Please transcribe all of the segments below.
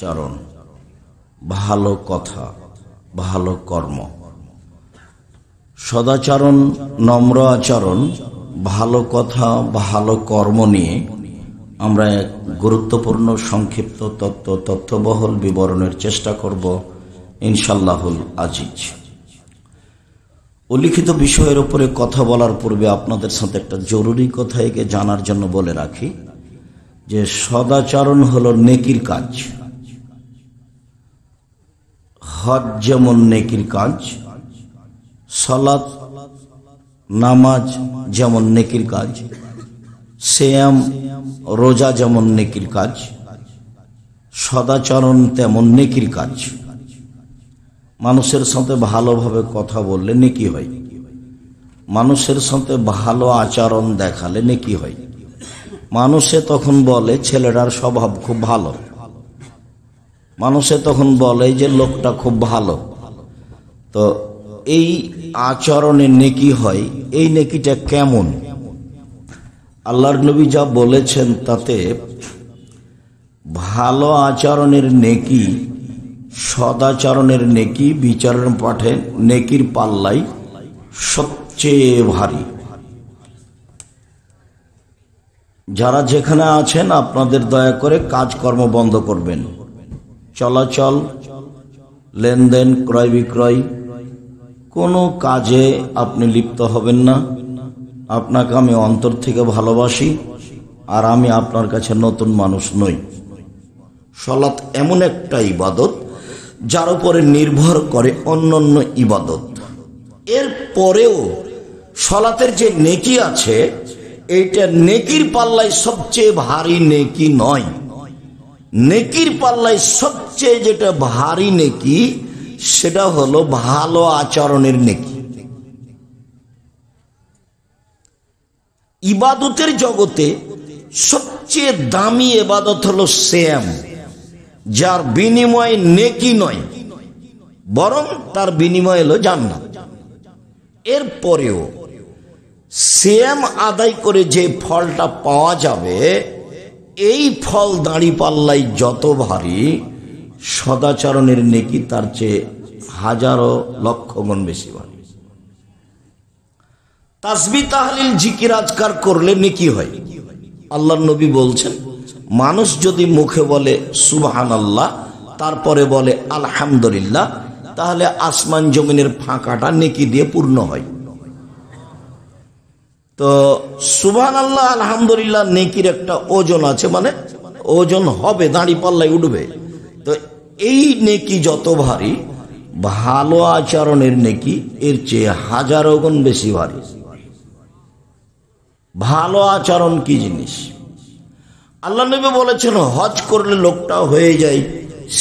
সদাচরণ, ভালো কথা, ভালো কর্ম। সদাচরণ, নম্র আচরণ, ভালো কথা, ভালো কর্ম নিয়ে আমরা এক গুরুত্বপূর্ণ সংক্ষিপ্ত তথ্যবহুল বিবরণের চেষ্টা করব ইনশাল্লাহুল আজিজ। উল্লিখিত বিষয়ের উপরে কথা বলার পূর্বে আপনাদের সাথে একটা জরুরি কথা একে জানার জন্য বলে রাখি যে সদাচরণ হলো নেকির কাজ। হজ যেমন নেকির কাজ, সালাত নামাজ যেমন নেকির কাজ, সিয়াম রোজা যেমন নেকির কাজ, সদাচরণ তেমন নেকির কাজ। মানুষের সাথে ভালোভাবে কথা বললে নেকি হয়, মানুষের সাথে ভালো আচরণ দেখালে নেকি হয়। মানুষে তখন বলে ছেলেটার স্বভাব খুব ভালো, মানুষে তখন বলে যে লোকটা খুব ভালো। তো এই আচরণে নেকি হয়, এই নেকিটা কেমন? আল্লাহর নবী যা বলেছেন তাতে ভালো আচরণের নেকি, সদাচরণের নেকি বিচারের পাঠে নেকির পাল্লাই সবচেয়ে ভারী। যারা যেখানে আছেন আপনাদের দয়া করে কাজকর্ম বন্ধ করবেন। চলাচল, লেনদেন, ক্রয় বিক্রয়, কোনো কাজে আপনি লিপ্ত হবেন না। আপনাকে আমি অন্তর থেকে ভালোবাসি, আর আমি আপনার কাছে নতুন মানুষ নই। সালাত এমন একটা ইবাদত যার উপরে নির্ভর করে অন্যান্য ইবাদত। এর পরেও সালাতের যে নেকি আছে, এইটা নেকির পাল্লায় সবচেয়ে ভারী নেকি নয়। নেকির পাল্লায় সবচেয়ে যেটা ভারী নেকি সেটা হলো ভালো আচরণের নেকি। ইবাদতের জগতে সবচেয়ে দামি ইবাদত হলো সিয়াম, যার বিনিময় নেকি নয়, বরং তার বিনিময় হলো জান্নাত। এর পরেও সিয়াম আদায় করে যে ফলটা পাওয়া যাবে, এই ফল দাঁড়িপাল্লাই যত ভারী, সদাচরণের নেকি তার চেয়ে হাজারো লক্ষ গুণ বেশি ভারী। তাসবিহ তাহলিল জিকির আজকার করলে নেকি হয়। আল্লাহর নবী বলছেন, মানুষ যদি মুখে বলে সুবহানাল্লাহ, তারপরে বলে আলহামদুলিল্লাহ, তাহলে আসমান জমিনের ফাঁকাটা নেকি দিয়ে পূর্ণ হয়। তো সুবহানাল্লাহ আলহামদুলিল্লাহ নেকির একটা ওজন আছে, মানে ওজন হবে, দাঁড়ি পাল্লায় উঠবে। তো এই নেকি যত ভারী, ভালো আচরণের নেকি এর চেয়ে হাজারো গুণ বেশি ভারী। ভালো আচরণ কি জিনিস? আল্লাহ নবী বলেছেন, হজ করলে লোকটা হয়ে যায়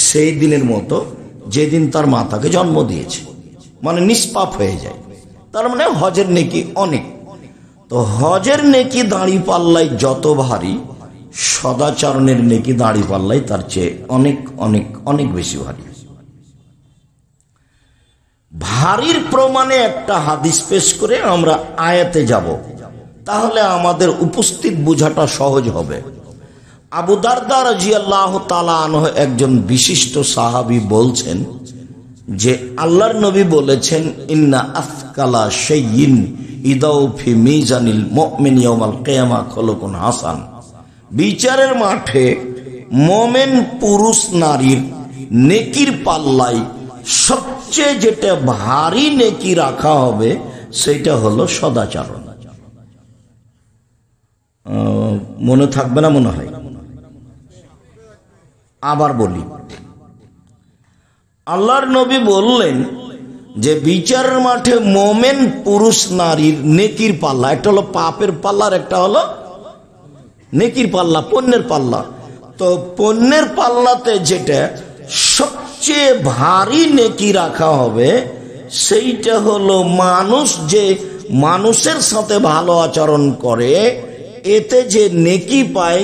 সেই দিনের মতো যেদিন তার মাতাকে জন্ম দিয়েছে, মানে নিষ্পাপ হয়ে যায়। তার মানে হজের নেকি অনেক। তো হজের নেকি দাঁড়ি পাল্লায় যত ভারী, সদাচরণের নেকি দাঁড়ি পাল্লায় তার চেয়ে অনেক অনেক অনেক বেশি ভারী। ভারীর প্রমাণে একটা হাদিস পেশ করে আমরা আয়াতে যাব, তাহলে আমাদের উপস্থিত বোঝাটা সহজ হবে। আবু দারদা রাদিয়াল্লাহু তাআলা আনহু একজন বিশিষ্ট সাহাবী বলছেন যে আল্লাহর নবী বলেছেন, ইন্না আফকালা শাইইন ইদাউ ফি মিজানিল মুমিন ইয়াউমাল কিয়ামা খুলুকুন হাসান। বিচারের মাঠে মুমিন পুরুষ নারীর নেকির পাল্লায় সবচেয়ে যেটা ভারী নেকি রাখা হবে সেটা হলো সদাচরণ। মনে থাকবে না মনে হয়? আবার বলি, আল্লাহর নবী বললেন যে বিচারের মাঠে মোমেন পুরুষ নারীর নেকির পাল্লা, একটা হলো পাপের পাল্লা আর একটা হলো নেকির পাল্লা, পুণ্যের পাল্লা। তো পুণ্যের পাল্লাতে যেটা সবচেয়ে ভারী নেকি রাখা হবে সেইটা হলো মানুষ যে মানুষের সাথে ভালো আচরণ করে, এতে যে নেকি পায়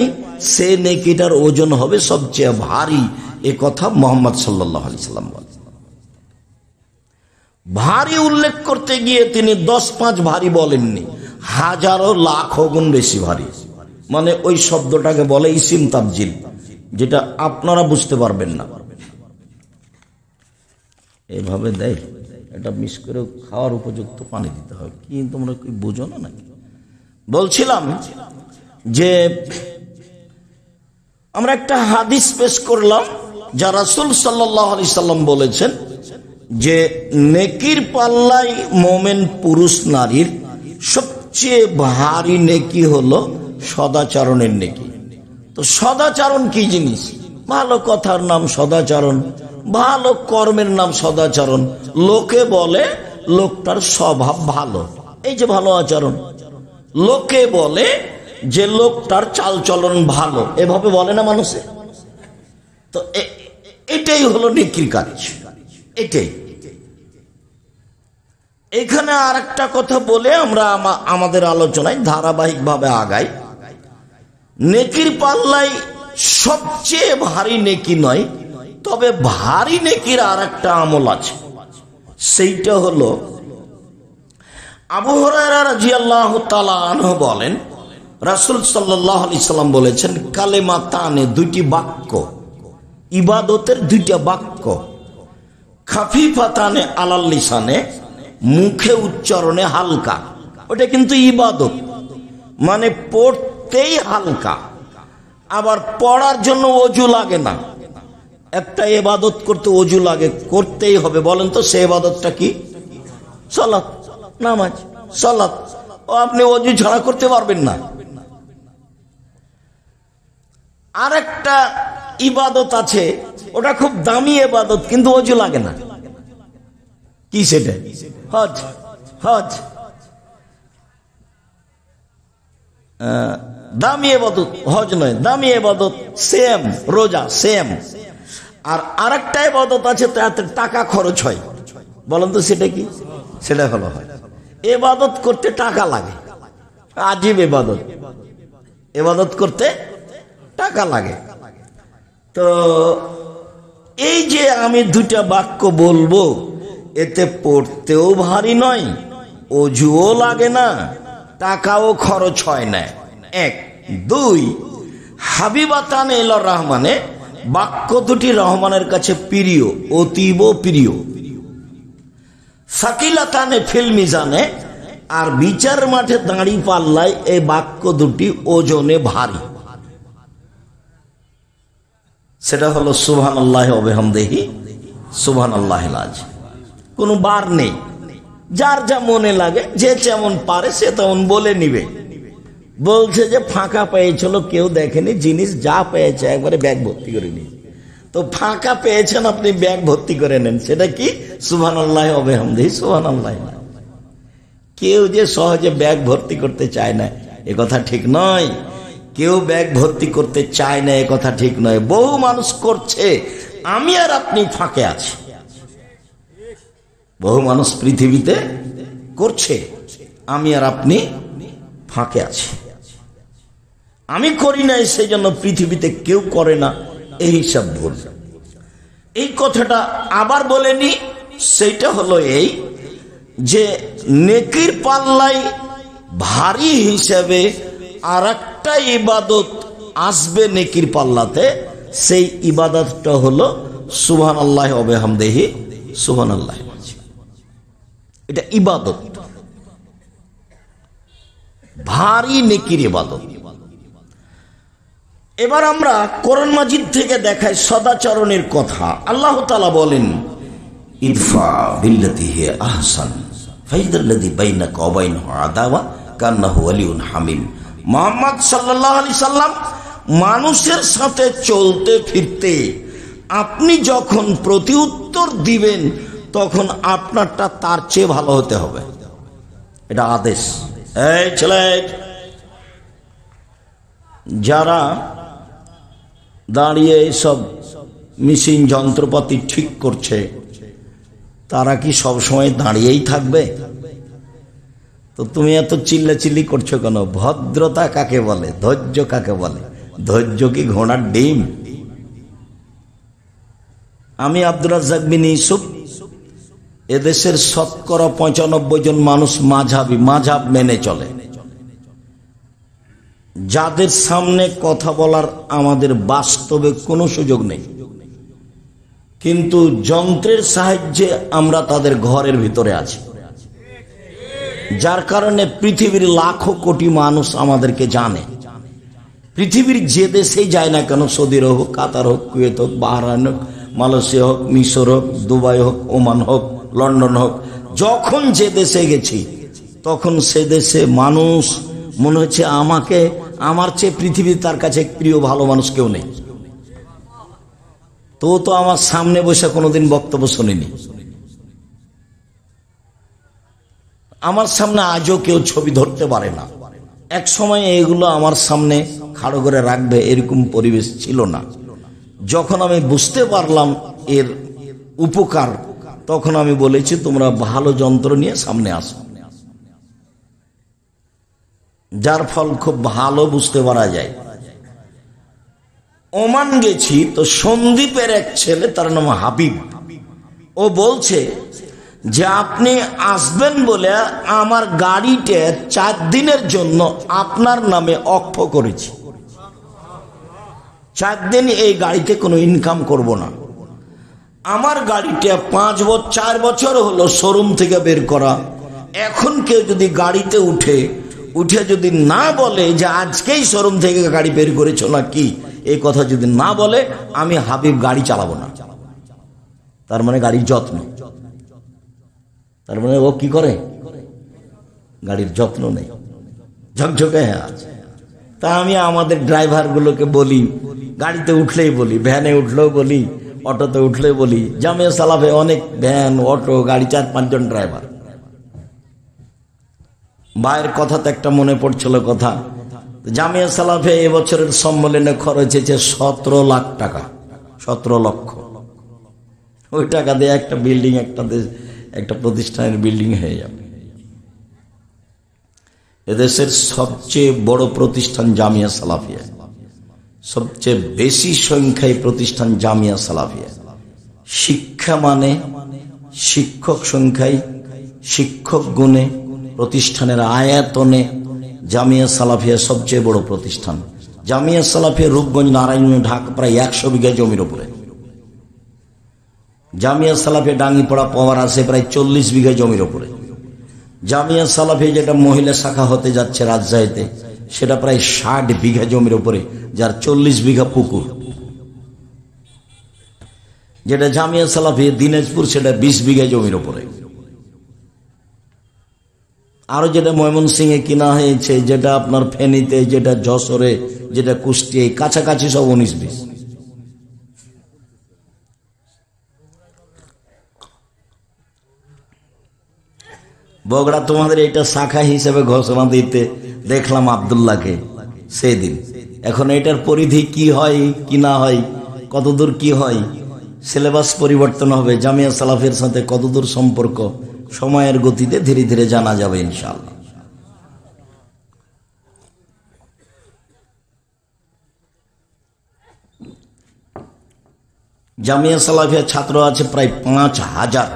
সে নেকিটার ওজন হবে সবচেয়ে ভারী। এ কথা মুহাম্মদ সাল্লাল্লাহু আলাইহি সাল্লাম বলেন। ভারী উল্লেখ করতে গিয়ে তিনি 10-5 ভারী বলেননি, হাজারো লাখো গুণ বেশি ভারী। মানে ওই শব্দটাকে বলে ইসিম তাবজিল, যেটা আপনারা বুঝতে পারবেন না। এভাবে দেয়, এটা মিস করে খাওয়ার উপযুক্ত পানি দিতে হয়। কি তোমরা কি বুঝো না নাকি? বলছিলাম যে আমরা একটা হাদিস পেশ করলাম, যা রাসূল সাল্লাল্লাহু আলাইহি সাল্লাম বলেছেন যে নেকির পাল্লায় মোমেন পুরুষ নারীর সবচেয়ে ভারী নেকি হলো সদাচরণের নেকি। তো সদাচরণ কি জিনিস? ভালো কথার নাম সদাচরণ, ভালো কর্মের নাম সদাচরণ। লোকে বলে লোকটার স্বভাব ভালো, এই যে ভালো আচরণ। লোকে বলে যে লোকটার চালচলন ভালো, এভাবে বলে না মানুষে? তো এটাই হলো নেকির কাজ, এটাই। এখানে আর একটা কথা বলে আমরা আমাদের আলোচনায় ধারাবাহিকভাবে আগাই। নেকির পাল্লায় সবচেয়ে ভারী নেকি নয়, তবে ভারী নেকির আর একটা আমল আছে। সেইটা হলো আবু হুরায়রা রাদিয়াল্লাহু তাআলা আনহু বলেন, রাসূল সাল্লাল্লাহু আলাইহি সাল্লাম বলেছেন, কালেমাতানে, দুইটি বাক্য, ইবাদতের দুইটা বাক্য, খাফিফাতানে আলাল লিসানে, মুখে উচ্চারণে হালকা। ওটা কিন্তু ইবাদত, মানে পড়তেই হালকা, আবার পড়ার জন্য অজু লাগে না। একটা ইবাদত করতে অজু লাগে, করতেই হবে। বলেন তো সে ইবাদতটা কি? সালাত, নামাজ, সালাত। ও আপনি অজু ছাড়া করতে পারবেন না। আর একটা ইবাদত আছে, ওটা খুব দামি ইবাদত, কিন্তু অজু লাগে না। কি সেটা? হজ। হজ দামি ইবাদত, হজ নয়, দামি ইবাদত। সেম রোজা, সেম। আর আরেকটা ইবাদত আছে, তাতে টাকা খরচ হয়। বলেন তো সেটা কি? সেটা হলো হজ। ইবাদত করতে টাকা লাগে, আজীব ইবাদত। ইবাদত করতে টাকা লাগে। তো এই যে আমি দুইটা বাক্য বলবো, এতে পড়তেও ভারী নয়, অজুও লাগে না, টাকাও খরচ হয় না। এক। দুই, হাবিবাতান ইলার রহমানে, বাক্য দুটি রহমানের কাছে প্রিয়, অতীব প্রিয়। সাকিলাতানে ফিল মিজানে, আর বিচার মাঠে দাঁড়ি পাল্লায় এই বাক্য দুটি ওজনে ভারী। সেটা হলো সুবহানাল্লাহি ওয়া বিহামদিহি, সুবহানাল্লাহিল আযীম। কোনো বার নেই, যার যা মনে লাগে, যে যেমন পারে সে তেমন বলে নিবে। বলছে যে ফাঁকা পেয়েছিল, কেউ দেখেনি, জিনিস যা পেয়েছে একবারে ব্যাগ ভর্তি করে নিয়ে। তো ফাঁকা পেয়েছেন আপনি, ব্যাগ ভর্তি করে নেন। সেটা কি? সুবহানাল্লাহি ওয়া বিহামদিহি, সুবহানাল্লাহিল আযীম। কেউ যে সহজে ব্যাগ ভর্তি করতে চায় না, এ কথা ঠিক নয়। কেউ ব্যাগ ভর্তি করতে চায় না, এ কথা ঠিক নয়। বহু মানুষ করছে, আমি আর আপনি ফাঁকে আছি। বহু মানুষ পৃথিবীতে করছে, আমি আর আপনি ফাঁকে আছি। আমি করি নাই, সেই জন্য পৃথিবীতে কেউ করে না, এই হিসাব ভুল। এই কথাটা আবার বলেনি। সেইটা হলো এই যে নেকির পাল্লাই ভারী হিসাবে আর একটা ইবাদত আসবে নেকির পাল্লাতে। সেই ইবাদতটা হলো সুবহানাল্লাহি ওয়া বিহামদিহি, সুবহানাল্লাহ। এটা ইবাদত, ভারী নেকির ইবাদত। এবার আমরা কোরআন মাজিদ থেকে দেখাই সদাচরণের কথা। আল্লাহ তাআলা বলেন, ইদফা বিল্লাতি হিয়া আহসান ফাইদাল্লাযী বাইনাকা ওয়া বাইনাহু আদাওয়া কান্নাহু ওয়ালিয়ুন হামিম। মুহাম্মদ সাল্লাল্লাহু আলাইহি সাল্লাম মানুষের সাথে চলতে ফিরতে আপনি যখন প্রতিউত্তর দিবেন, তখন আপনারটা তার চেয়ে ভালো হতে হবে। এটা আদেশ। এই ছেলে, যারা দাঁড়িয়ে এইসব মেশিন যন্ত্রপাতি ঠিক করছে, তারা কি সব সময় দাঁড়িয়েই থাকবে? তো তুমি এত চিল্লাচিল্লি করছো কেন? ভদ্রতা কাকে বলে? ধৈর্য কাকে বলে? ধৈর্য কি ঘোড়ার ডিম? আমি আব্দুর রাজ্জাক বিন ইউসুফ, এদেশের শতকরা 95 জন মানুষ মাঝহাবি, মাঝহাব মেনে চলে। যাদের সামনে কথা বলার আমাদের বাস্তবে কোনো সুযোগ নেই, কিন্তু যন্ত্রের সাহায্যে আমরা তাদের ঘরের ভিতরে আছি, যার কারণে পৃথিবীর লাখো কোটি মানুষ আমাদেরকে জানে। পৃথিবীর যে দেশেই যায় না কেন, সৌদি হোক, কাতার হোক, কুয়েত হোক, বাহরাইন হোক, মালয়েশিয়া হোক, মিশর হোক, দুবাই হোক, ওমান হোক, লন্ডন হোক, যখন যে দেশে গেছি তখন সে দেশে মানুষ মনে হচ্ছে আমাকে, আমার চেয়ে পৃথিবীর তার কাছে প্রিয় ভালো মানুষ কেউ নেই। তো আমার সামনে বসে কোনোদিন বক্তব্য শুনিনি, আমার সামনে আজও কেউ ছবি ধরতে পারে না। এক সময় এগুলো আমার সামনে খাড়ো করে রাখবে এরকম পরিবেশ ছিল না। যখন আমি বুঝতে পারলাম এর উপকার, তখন আমি বলেছি তোমরা ভালো যন্ত্র নিয়ে সামনে আসো, যার ফল খুব ভালো বুঝতে পারা যায়। ওমান গেছি তো সন্দীপের এক ছেলে, তার নাম হাবিব, ও বলছে যে আপনি আসবেন বলে আমার গাড়িতে 4 দিনের জন্য আপনার নামে অক্ষ করেছি। 4 দিন এই গাড়িতে কোনো ইনকাম করব না। আমার গাড়িটা 4 বছর হলো শোরুম থেকে বের করা। এখন কেউ যদি গাড়িতে উঠে যদি না বলে যে আজকেই শোরুম থেকে গাড়ি বের করেছো না কি, এই কথা যদি না বলে, আমি হাবিব গাড়ি চালাবো না। তার মানে গাড়ির যত্ন, তার মানে ও কি করে, গাড়ির যত্ন নেই, ঝকঝকে আছে। তা আমি আমাদের ড্রাইভার গুলোকে বলি, গাড়িতে উঠলেই বলি, ভ্যানে উঠলেও বলি, অটোতে উঠলেই বলি। জামিয়া সালাফে অনেক ভ্যান, অটো, গাড়ি, 4-5 জন ড্রাইভার। ভাইয়ের কথাতে একটা মনে পড়ছিল কথা, জামিয়া সালাফে এবছরের সম্মেলনে খরচ হয়েছে 17 লাখ টাকা, 17 লক্ষ। ওই টাকা দিয়ে একটা বিল্ডিং, একটা প্রতিষ্ঠানের বিল্ডিং হয়ে যাবে। এদেশের সবচেয়ে বড় প্রতিষ্ঠান জামিয়া সালাফিয়া, সবচেয়ে বেশি সংখ্যায় প্রতিষ্ঠান জামিয়া সালাফিয়া। শিক্ষা মানে, শিক্ষক সংখ্যায়, শিক্ষক গুণে, প্রতিষ্ঠানের আয়াতনে জামিয়া সালাফিয়া সবচেয়ে বড় প্রতিষ্ঠান। জামিয়া সালাফিয়া রূপগঞ্জ, নারায়ণগঞ্জ, ঢাকা প্রায় 100 বিঘা জমির উপরে। জামিয়া সালাফিয়া ডাঙ্গিপাড়া পাওয়ার আছে প্রায় 40 বিঘা জমির উপরে। জামিয়া সালাফিয়া যেটা মহিলা শাখা হতে যাচ্ছে রাজশাহীতে, সেটা প্রায় 60 বিঘা জমির উপরে, যার 40 বিঘা পুকুর। যেটা জামিয়া সালাফিয়া দিনাজপুর, সেটা 20 বিঘা জমির উপরে। আরো যেটা ময়মনসিংহে কিনা হয়েছে, যেটা আপনার ফেনীতে, যেটা যশোরে, যেটা কুষ্টিয়ায়, কাছাকাছি সব 19-20। বগুড়া তোমাদের এটা শাখা হিসেবে ঘোষণা দিতে দেখলাম আব্দুল্লাহকে সেদিন। এখন এটার পরিধি কি হয় কি না হয়, কতদূর কি হয়, সিলেবাস পরিবর্তন হবে, জামিয়া সালাফের সাথে কতদূর সম্পর্ক, সময়ের গতিতে ধীরে ধীরে জানা যাবে ইনশাআল্লাহ। জামিয়া সালাফিয়া ছাত্র আছে প্রায় 5000,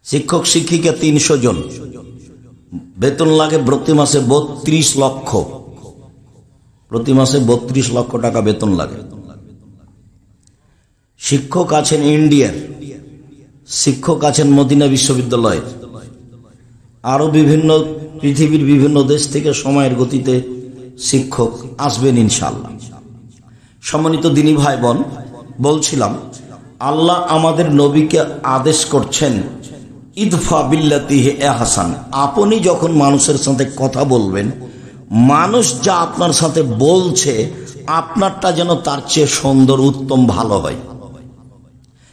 শিক্ষক শিক্ষিকা 300 জন, বেতন লাগে প্রতি মাসে 32 লক্ষ, প্রতি মাসে 32 লক্ষ টাকা বেতন লাগে। শিক্ষক আছেন ইন্ডিয়ার, শিক্ষক আছেন মদিনা বিশ্ববিদ্যালয়ের, আরো বিভিন্ন পৃথিবীর বিভিন্ন দেশ থেকে সময়ের গতিতে শিক্ষক আসবেন ইনশাআল্লাহ। সম্মানিত দিনী ভাই বোন, বলছিলাম আল্লাহ আমাদের নবীকে আদেশ করছেন ইদফা বিল্লাতি হি আহসান। আপনি যখন মানুষের সাথে কথা বলবেন, মানুষ যা আপনার সাথে বলছে আপনারটা যেন তার চেয়ে সুন্দর, উত্তম, ভালো হয়।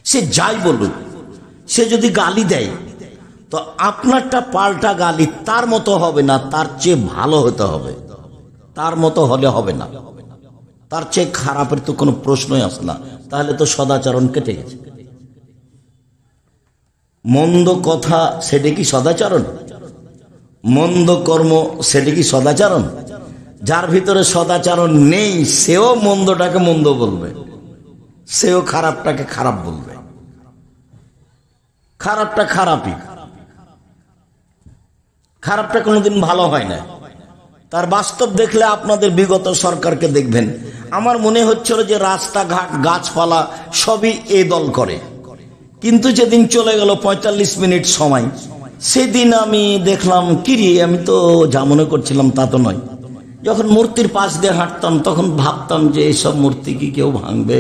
সে যাই বলুক, সে যদি গালি দেয় তো আপনারটা পাল্টা গালি তার মতো হবে না, তার চেয়ে ভালো হতে হবে। তার মতো হলে হবে না, তার চেয়ে খারাপের তো কোনো প্রশ্নই আসে না। তাহলে তো সদাচরণ কেটে গেছে। মন্দ কথা সেটা কি সদাচরণ? মন্দ কর্ম সেটা কি সদাচরণ? যার ভিতরে সদাচরণ নেই সেও মন্দটাকে মন্দ বলবে, সেও খারাপটাকে খারাপ বলবে। খারাপটা খারাপই, খারাপটা কোনোদিন ভালো হয় না। তার বাস্তব দেখলে আপনাদের বিগত সরকারকে দেখবেন। আমার মনে হচ্ছিল যে রাস্তাঘাট গাছপালা সবই এই দল করে, কিন্তু যেদিন চলে গেল 45 মিনিট সময়, সেদিন আমি দেখলাম কিরে, আমি তো যা মনে করছিলাম তা তো নয়। যখন মূর্তির পাশ দিয়ে হাঁটতাম তখন ভাবতাম যে এইসব মূর্তি কি কেউ ভাঙবে?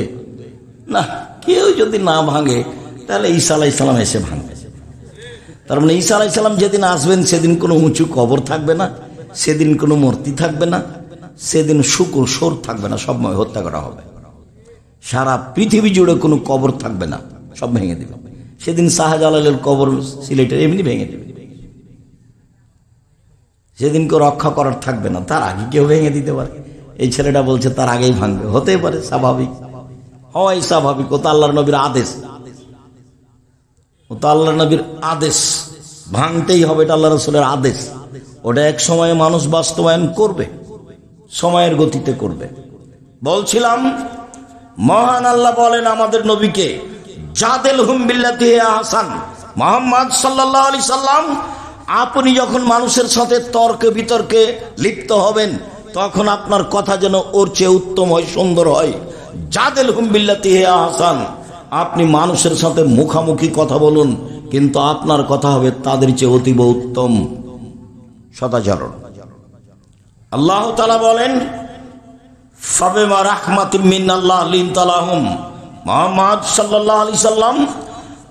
না, কেউ যদি না ভাঙে তাহলে ঈসা আলাইহিস সালাম এসে ভাঙবে। তার মানে ঈসা আলাইহিস সালাম যেদিন আসবেন সেদিন কোনো উঁচু কবর থাকবে না, সেদিন কোনো মূর্তি থাকবে না, সেদিন শুকুর সোর থাকবে না, সব হত্যা করা হবে। সারা পৃথিবী জুড়ে কোনো কবর থাকবে না, সব ভেঙে দেবে। সেদিন শাহজালালের কবর সিলেটের এমনি ভেঙে দেবে। সেদিন কেউ রক্ষা করার থাকবে না, তার আগে কেউ ভেঙে দিতে পারে। এই ছেলেটা বলছে তার আগেই ভাঙবে, হতেই পারে, স্বাভাবিক, হয় স্বাভাবিক। ও তো আল্লাহর নবীর আদেশ, ও তো আল্লাহর নবীর আদেশ, ভাঙতেই হবে, এটা আল্লাহ রাসূলের আদেশ। ওটা এক সময়ে মানুষ বাস্তবায়ন করবে, সময়ের গতিতে করবে। বলছিলাম, মহান আল্লাহ বলেন আমাদের নবীকে, জাদেলহুম বিল্লাতি হিয়া আহসান। মুহাম্মদ সাল্লাল্লাহু আলাইহি সাল্লাম, আপনি যখন মানুষের সাথে তর্কে বিতর্কে লিপ্ত হবেন তখন আপনার কথা যেন ওর চেয়ে উত্তম হয়, সুন্দর হয়। জাদেলহুম বিল্লাতি হিয়া আহসান, আপনি মানুষের সাথে মুখামুখি কথা বলুন, কিন্তু আপনার কথা হবে তাদের চেয়ে অতীব উত্তম, সদাচরণ। আল্লাহ তাআলা বলেন, ফাবিমা রাহমাতিম মিনাল্লাহ লিনতা লাহুম। মুহাম্মদ সাল্লাল্লাহু আলাইহি সাল্লাম,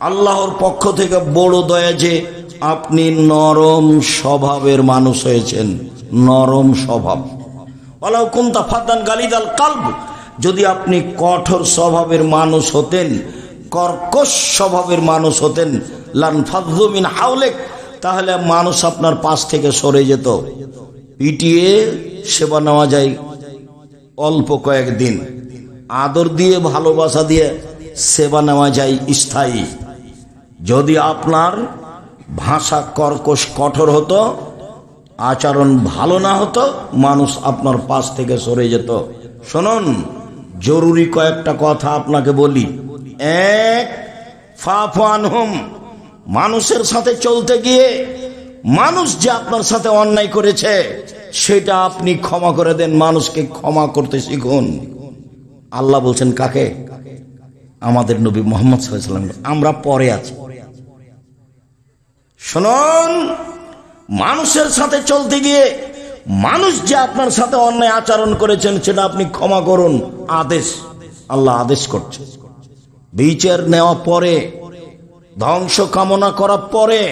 আল্লাহর পক্ষ থেকে বড় দয়া যে আপনি নরম স্বভাবের মানুষ হয়েছেন, নরম স্বভাব। ওয়ালাউ কুনতা ফাদ্দান গালিদাল কলব, যদি আপনি কঠোর স্বভাবের মানুষ হতেন, কর্কশ স্বভাবের মানুষ হতেন, লানফাযু মিন হাওলিক, তাহলে মানুষ আপনার পাশ থেকে সরে যেত। পিটিয়ে সেবা নেওয়া যায় অল্প কয়েকদিন, আদর দিয়ে ভালোবাসা দিয়ে সেবা নেওয়া যায় স্থায়ী। যদি আপনার ভাষা কর্কশ কঠোর হতো, আচরণ ভালো না হতো, মানুষ আপনার পাশ থেকে সরে যেত। শুনুন, জরুরি কয়েকটা কথা আপনাকে বলি। এক, ফাফু আনহুম, মানুষের সাথে চলতে গিয়ে মানুষ যে আপনার সাথে অন্যায় করেছে সেটা আপনি ক্ষমা করে দেন, মানুষকে ক্ষমা করতে শিখুন। আল্লাহ বলছেন কাকে? আমাদের নবী মুহাম্মদ সাল্লাল্লাহু আলাইহি ওয়াসাল্লাম। আমরা পরে আছি। শুনুন, মানুষের সাথে চলতে গিয়ে মানুষ যে আপনার সাথে অন্যায় আচরণ করেছেন সেটা আপনি ক্ষমা করুন, আদেশ। আল্লাহ আদেশ করছে। বিচার নেওয়া পরে, ধ্বংস কামনা করা পরে,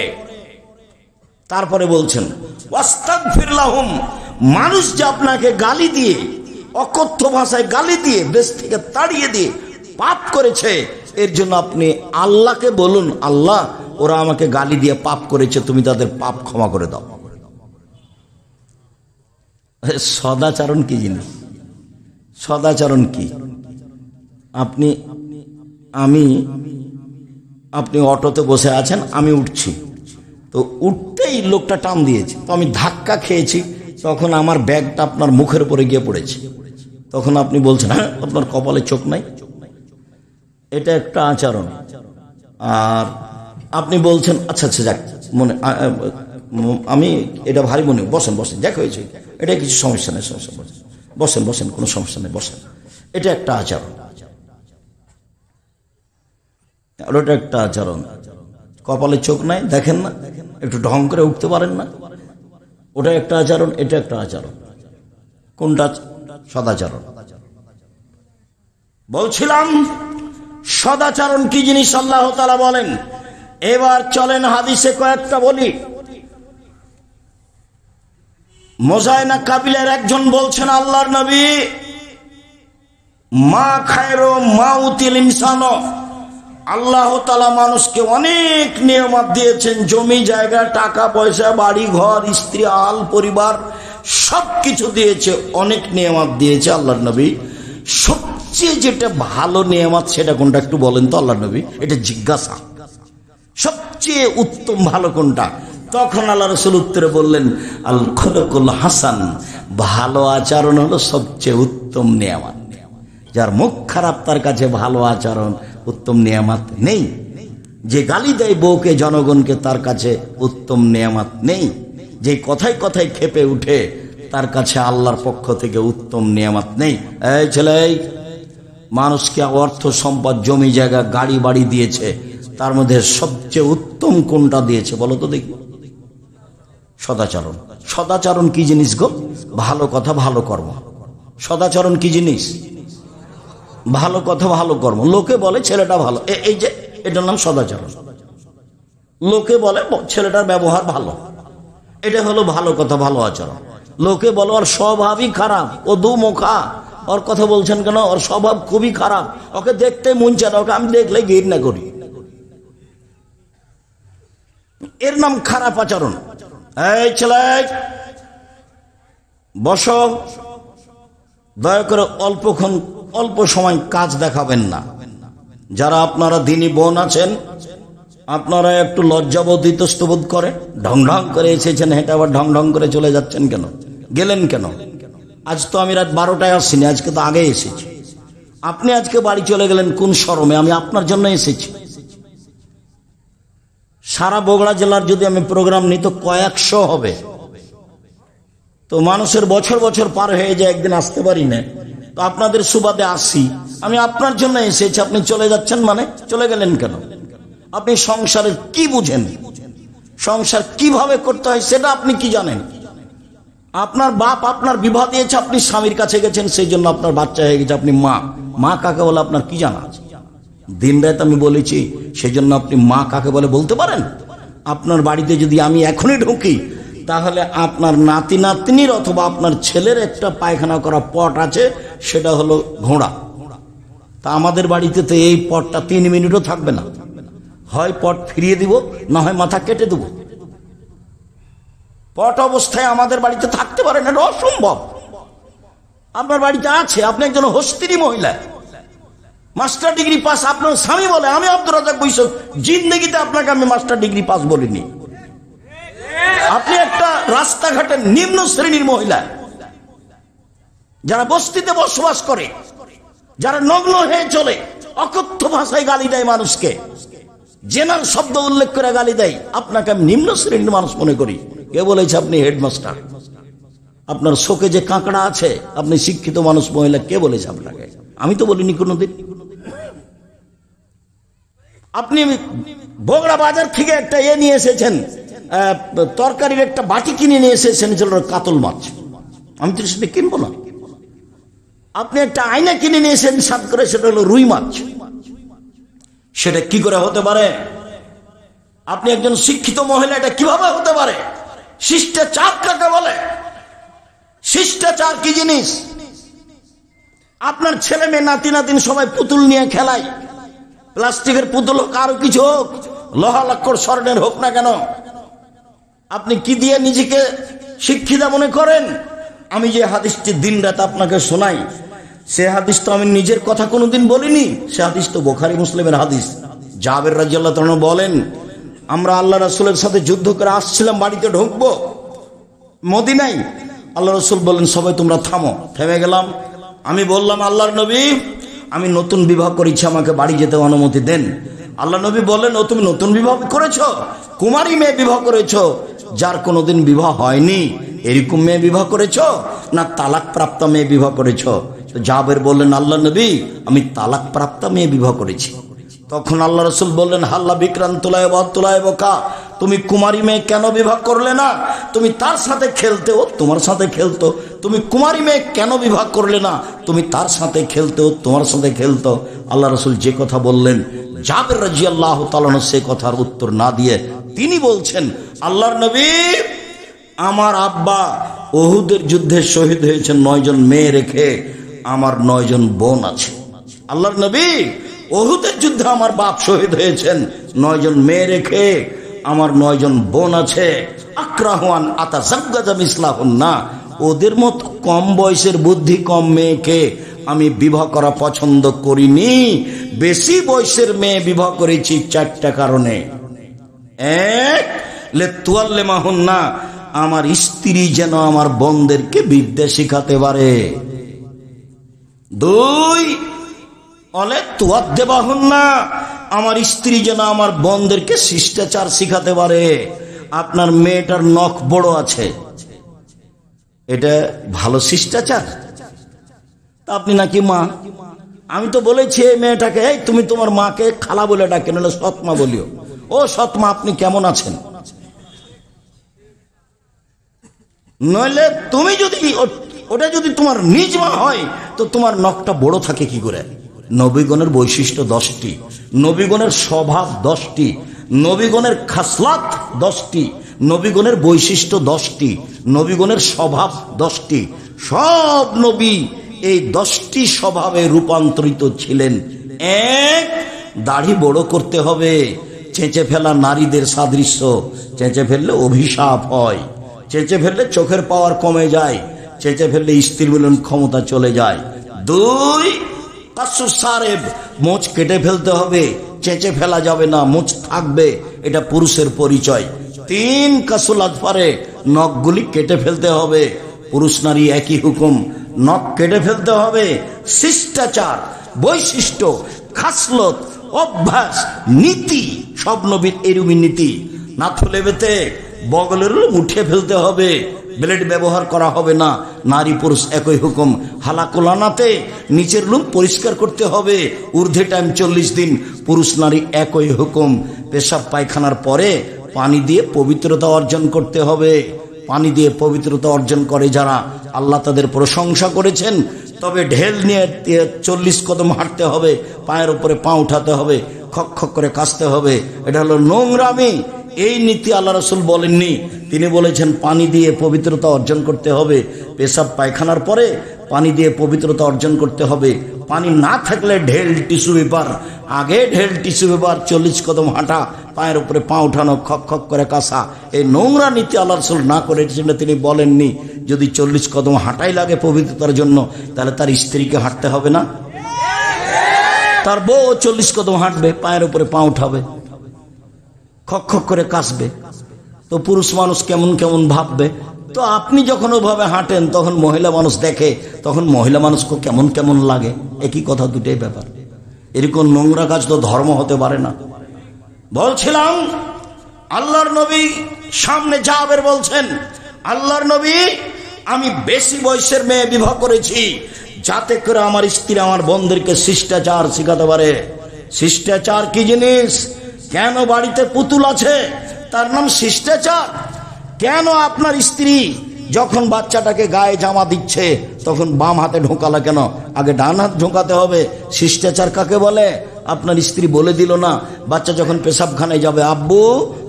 তারপরে বলছেন ওয়াস্তাগফির লাহুম, মানুষ যে আপনাকে গালি দিয়ে, অকথ্য ভাষায় গালি দিয়ে, দেশ থেকে তাড়িয়ে দিয়ে পাপ করেছে, এর জন্য আপনি আল্লাহকে বলুন, আল্লাহ ওরা আমাকে গালি দিয়ে পাপ করেছে, তুমি তাদের পাপ ক্ষমা করে দাও। সদাচরণ কি জিনিস? সদাচরণ কি? আপনি অটোতে বসে আছেন, আমি উঠছি, তো উঠতেই লোকটা টান দিয়েছে, তো আমি ধাক্কা খেয়েছি, তখন আমার ব্যাগটা আপনার মুখের উপরে গিয়ে পড়েছে। তখন আপনি বলছেন হ্যাঁ আপনার কপালে চোখ নাই, এটা একটা আচরণ। আর আপনি বলছেন আচ্ছা আচ্ছা যাক, মনে আমি এটা ভারী মনে, বসেন বসেন, যাক হয়েছে, এটা কিছু সমস্যা নেই, সমস্যা বসেন বসেন, কোনো সমস্যা নেই, বসেন। এটা একটা আচরণ, ওটা একটা আচরণ। কপালে চোখ নাই, দেখেন না, একটু ঢং করে উঠতে পারেন না, ওটা একটা আচরণ, এটা একটা আচরণ। কোনটা? সদাচরণ। বলছিলাম সদাচরণ কি জিনিস আল্লাহ তাআলা বলেন। এবার চলেন হাদিসে কয়েকটা বলি। মোজাইনা কাবিলার একজন বলছেন, আল্লাহর নবী, মা খায়রু মাউতিল ইনসান, আল্লাহ তাআলা মানুষকে অনেক নিয়ামত দিয়েছেন, জমি জায়গা, টাকা পয়সা, বাড়ি ঘর, স্ত্রী, আল পরিবার, সবকিছু দিয়েছে, অনেক নিয়ামত দিয়েছে। আল্লাহর নবী, সবচেয়ে যেটা ভালো নিয়ামত সেটা কোনটা একটু বলেন তো আল্লাহর নবী, এটা জিজ্ঞাসা। সবচেয়ে উত্তম ভালো কোনটা? তখন আল্লাহ রাসূল উত্তরে বললেন, আল খুলুকুল হাসান, ভালো আচরণ হলো সবচেয়ে উত্তম নিয়ামত। যার মুখ খারাপ তার কাছে ভালো আচরণ উত্তম নিয়ামত নেই। যে গালি দেয় বউকে, জনগণকে, তার কাছে উত্তম নিয়ামত নেই। যে কথায় কথায় খেপে উঠে তার কাছে আল্লাহর পক্ষ থেকে উত্তম নিয়ামত নেই। এই ছেলে, মানুষকে অর্থ সম্পদ, জমি জায়গা, গাড়ি বাড়ি দিয়েছে, তার মধ্যে সবচেয়ে উত্তম কোনটা দিয়েছে বলো তো দেখি? সদাচরণ। সদাচরণ কি জিনিস গো? ভালো কথা ভালো কর্ম। সদাচরণ কি জিনিস? ভালো কথা ভালো কর্ম। লোকে বলে ছেলেটা ভালো, এই যে এটার নাম সদাচরণ। লোকে বলে ছেলেটার ব্যবহার ভালো, এটা হলো ভালো কথা ভালো আচরণ। লোকে বলে ওর স্বভাবই খারাপ, ও দুমুখা, ওর কথা বলছেন কেন, ওর স্বভাব খুবই খারাপ, ওকে দেখতে মন চায় না, ওকে আমি দেখলে ঘৃণা করি, এর নাম খারাপ আচরণ। এই ছেলে বসো, দয়া করে অল্প সময় কাজ দেখাবেন না। যারা আপনারা দিনী বোন আছেন, আপনারা একটু লজ্জাবোধ ইতস্তবোধ করে, ঢং ঢং করে এসেছেন, হেঁটে আবার ঢং ঢং করে চলে যাচ্ছেন কেন? গেলেন কেন? আজ তো আমি রাত 12টায় আসিনি, আজকে তো আগে এসেছি। আপনি আজকে বাড়ি চলে গেলেন কোন শরমে? আমি আপনার জন্য এসেছি। সারা বগুড়া জেলার যদি আমি প্রোগ্রাম নিই তো কয়েকশো হবে, তো মানুষের বছর বছর পার হয়ে যায়, একদিন আসতে পারি না, তো আপনাদের সুবাদে আসি। আমি আপনার জন্য এসেছি, আপনি চলে যাচ্ছেন মানে? চলে গেলেন কেন? আপনি সংসারের কি বুঝেন? সংসার কিভাবে করতে হয় সেটা আপনি কি জানেন? আপনার বাপ আপনার বিবাহ দিয়েছে, আপনি স্বামীর কাছে গেছেন, সেই জন্য আপনার বাচ্চা হয়ে গেছে, আপনি মা। মা কাকে বলে আপনার কি জানা আছে? দিন রাত আমি বলেছি, সেই জন্য আপনি মা কাকে বলে বলতে পারেন? আপনার বাড়িতে যদি আমি এখনই ঢুকি, তাহলে আপনার নাতি নাতনির অথবা আপনার ছেলের একটা পায়খানা করা পট আছে, সেটা হলো ঘোড়া। তা আমাদের বাড়িতে তো এই পটটা 3 মিনিটও থাকবে না, হয় পট ফিরিয়ে দিব, না হয় মাথা কেটে দেব। পট অবস্থায় আমাদের বাড়িতে থাকতে পারে না, এটা অসম্ভব। আপনার বাড়িতে আছে, আপনি একজন হস্তিনী মহিলা, মাস্টার ডিগ্রি পাস, আপনার স্বামী বলে আমি আব্দুর রাজ্জাক বৈশ্য জিন্দেগিতে আপনাকে আমি মাস্টার ডিগ্রি পাস বলিনি। আপনি একটা রাস্তাঘাটের নিম্ন শ্রেণীর মহিলা, যারা বস্তিতে বসবাস করে, যারা নগ্ন হয়ে চলে, অকথ্য ভাষায় গালি দেয় মানুষকে, জেনার শব্দ উল্লেখ করে গালি দেয়, আপনাকে আমি নিম্ন শ্রেণীর মানুষ মনে করি। কে বলেছে আপনি হেডমাস্টার? আপনার শোকে যে কাঁকড়া আছে, আপনি শিক্ষিত মানুষ মহিলা, কে বলেছে আপনাকে? আমি তো বলিনি কোনোদিন। আপনি বগুড়া বাজার থেকে একটা নিয়ে এসেছেন, তরকারির একটা বাটি কিনে নিয়ে এসেছেন, চলো কাতল মাছ, আমি তো সেটা কিনবো না। আপনি একটা আয়না কিনে নিয়ে এসেছেন সাত করে, সেটা হলো রুই মাছ। সেটা কি করে হতে পারে? আপনি একজন শিক্ষিত মহিলা, এটা কিভাবে হতে পারে? শিষ্টাচার কাকে বলে? শিষ্টাচার কি জিনিস? আপনার ছেলে মেয়ে নাতি নাতিন সবাই পুতুল নিয়ে খেলায়, প্লাস্টিকের পুতুল হোক, আরো কিছু হোক, লোহা লক্কর স্বর্ণের হোক না কেন, আপনি কি দিয়ে নিজেকে শিক্ষিতা মনে করেন? আমি যে হাদিসটি দিন রাত আপনাকে শোনাই, সে হাদিস তো আমি নিজের কথা কোনোদিন বলিনি, সে হাদিস তো বুখারী মুসলিমের হাদিস। জাবের রাদিয়াল্লাহু তাআলা বলেন, আমরা আল্লাহ রাসূলের সাথে যুদ্ধ করে আসছিলাম, বাড়িতে ঢুকবো মদিনায়, আল্লাহ রাসূল বললেন সবাই তোমরা থামো। থেমে গেলাম। আমি বললাম, আল্লাহর নবী, আমি নতুন বিবাহ করেছি, আমাকে বাড়ি যেতে অনুমতি দেন। আল্লাহ নবী বললেন, ও তুমি নতুন বিবাহ করেছো? কুমারী মেয়ে বিবাহ করেছো, যার কোনোদিন বিবাহ হয়নি, এরকম মেয়ে বিবাহ করেছো, না তালাক প্রাপ্ত মেয়ে বিবাহ করেছো? জাবের বললেন, আল্লাহ নবী, আমি তালাক প্রাপ্ত মেয়ে বিবাহ করেছি। তখন আল্লাহ রাসূল বললেন, হাল্লা বিক্রান্তলায় বোকা, তুমি কুমারী মেয়ে কেন বিবাহ করলে না? তুমি তার সাথে খেলতে, ও তোমার সাথে খেলতো। তুমি কুমারী মেয়ে কেন বিবাহ করলে না? তুমি তার সাথে খেলতে, ও তোমার সাথে খেলতো। আল্লাহ রাসূল যে কথা বললেন, জাবের রাদিয়াল্লাহু তাআলা সে কথার উত্তর না দিয়ে তিনি বলছেন, আল্লাহর নবী, আমার আব্বা উহুদের যুদ্ধে শহীদ হয়েছেন 9 জন মেয়ে রেখে, আমার 9 জন বোন আছে। আল্লাহর নবী, উহুদের যুদ্ধে আমার বাপ শহীদ হয়েছেন 9 জন মেয়ে রেখে, আমার 9 জন বোন আছে। আক্রাহুয়ান আতাজাজ্জাজা মিসলাহুন্না, ওদের মত কম বয়সের বুদ্ধি কম মেয়েকে আমি বিবাহ করা পছন্দ করিনি। বেশি বয়সের মেয়ে বিবাহ করেছি 4টা কারণে। এক, লেতুয়াল্লেমাহুন্না, আমার স্ত্রী যেন আমার বোনদেরকে বিদ্যা শিখাতে পারে। 2, অলেতুয়াদ্দেবাহুন্না, আমার স্ত্রী যেন আমার বোনদেরকে শিষ্টাচার শিখাতে পারে। আপনার মেয়েটার নখ বড় আছে, এটা ভালো শিষ্টাচার? তা আপনি নাকি মা, আমি তো বলেছি এই মেয়েটাকে, এই তুমি তোমার মাকে খালা বলে ডাকে, নাহলে সৎমা বলিও। ও সৎমা, আপনি কেমন আছেন? নইলে তুমি যদি ওটা যদি তোমার নিজ মা হয় তো তোমার নখটা বড় থাকে কি করে? নবীগণের বৈশিষ্ট্য 10টি, নবীগণের স্বভাব 10টি, নবীগণের খাসলাত 10টি, নবীগণের বৈশিষ্ট্য 10টি, নবীগণের স্বভাব 10টি। সব নবী এই 10টি স্বভাবে রূপান্তরিত ছিলেন। এক, দাড়ি বড় করতে হবে। চেঁচে ফেলা নারীদের সাদৃশ্য, চেঁচে ফেললে অভিশাপ হয়, চেঁচে ফেললে চোখের পাওয়ার কমে যায়, চেঁচে ফেললে স্ত্রী মিলন ক্ষমতা চলে যায়। 2, কাসু সারেব, মোচ কেটে ফেলতে হবে, চেঁচে ফেলা যাবে না, মোচ থাকবে, এটা পুরুষের পরিচয়। 3, কাসুল আজফারে, নখগুলি কেটে ফেলতে হবে। পুরুষ নারী একই হুকুম, নখ কেটে ফেলতে হবে। শিষ্টাচার, বৈশিষ্ট্য, খাসলত, অভ্যাস, নীতি, সব নবীর এরুমি নীতি। নাথুলে বেতে বগলের উঠে ফেলতে হবে, ব্লেড ব্যবহার করা হবে না। নারী পুরুষ একই হুকুম। হালাকুলানাতে নিচের লুম পরিষ্কার করতে হবে, ঊর্ধ্বে টাইম 40 দিন, পুরুষ নারী একই হুকুম। পেশাব পায়খানার পরে পানি দিয়ে পবিত্রতা অর্জন করতে হবে। পানি দিয়ে পবিত্রতা অর্জন করে যারা, আল্লাহ তাদের প্রশংসা করেছেন। তবে ঢেল নিয়ে 40 কদম হাঁটতে হবে, পায়ের উপরে পা উঠাতে হবে, খক খক করে কাশতে হবে, এটা হলো নোংরামি। এই নীতি আল্লাহ রাসূল বলেননি, তিনি বলেছেন পানি দিয়ে পবিত্রতা অর্জন করতে হবে। পেশাব পায়খানার পরে পানি দিয়ে পবিত্রতা অর্জন করতে হবে। পানি না থাকলে ঢেল টিস্যু পেপার, আগে ঢেল টিস্যু পেপার, 40 কদম হাঁটা, পায়ের উপরে পা উঠানো, খক খক করে কাশা। এই নোংরা নীতি আল্লাহ রাসূল না করেছেন, তিনি বলেননি। যদি 40 কদম হাঁটাই লাগে পবিত্রতার জন্য, তাহলে তার স্ত্রীকে হাঁটতে হবে না? তার বউ 40 কদম হাঁটবে, পায়ের উপরে পা উঠাবে, খক খক করে কাশবে, তো পুরুষ মানুষ কেমন কেমন ভাববে। তো আপনি যখন ওভাবে হাঁটেন তখন মহিলা মানুষ দেখে, তখন মহিলা মানুষকে কেমন কেমন লাগে। একই কথা, দুটোই ব্যাপার। এরকম নোংরা কাজ তো ধর্ম হতে পারে না। বলছিলাম আল্লাহর নবী সামনে জাবের বলছেন, আল্লাহর নবী, আমি বেশি বয়সের মেয়ে বিবাহ করেছি যাতে করে আমার স্ত্রী আমার বোনদেরকে শিষ্টাচার শিখাতে পারে। শিষ্টাচার কি জিনিস? কেন বাড়িতে পুতুল আছে তার নাম শিষ্টাচার? কেন আপনার স্ত্রী যখন বাচ্চাটাকে গায়ে জামা দিচ্ছে তখন বাম হাতে ঢোকালা কেন? আগে ডান হাত ঢোকাতে হবে। শিষ্টাচার কাকে বলে? আপনার স্ত্রী বলে দিল না, বাচ্চা যখন পেশাবখানায় যাবে, আব্বু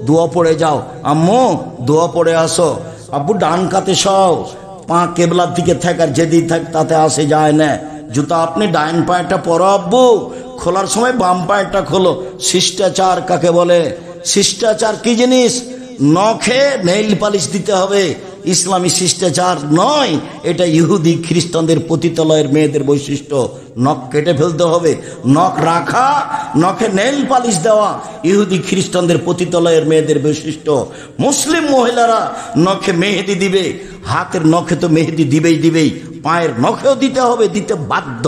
দোয়া পড়ে যাও, আম্মু দোয়া পড়ে আসো, আব্বু ডান কাতে সও, পা কেবলার দিকে থাক, আর যেদিকে থাক তাতে আসে যায় না। জুতা আপনি ডাইন পায়েটা পরো আব্বু, খোলার সময় বাম পায়েটা খোলো। শিষ্টাচার কাকে বলে? শিষ্টাচার কি জিনিস? নখে নেইল পালিশ দিতে হবে, ইসলামী শিষ্টাচার নয়। এটা ইহুদি খ্রিস্টানদের পতিতালয়ের মেয়েদের বৈশিষ্ট্য। নখ কেটে ফেলতে হবে, নখ রাখা, নখে নেইল পালিশ দেওয়া ইহুদি খ্রিস্টানদের পতিতালয়ের মেয়েদের বৈশিষ্ট্য। মুসলিম মহিলারা নখে মেহেদি দিবে, হাতের নখে তো মেহেদি দিবেই, পায়ের নখেও দিতে হবে, দিতে বাধ্য।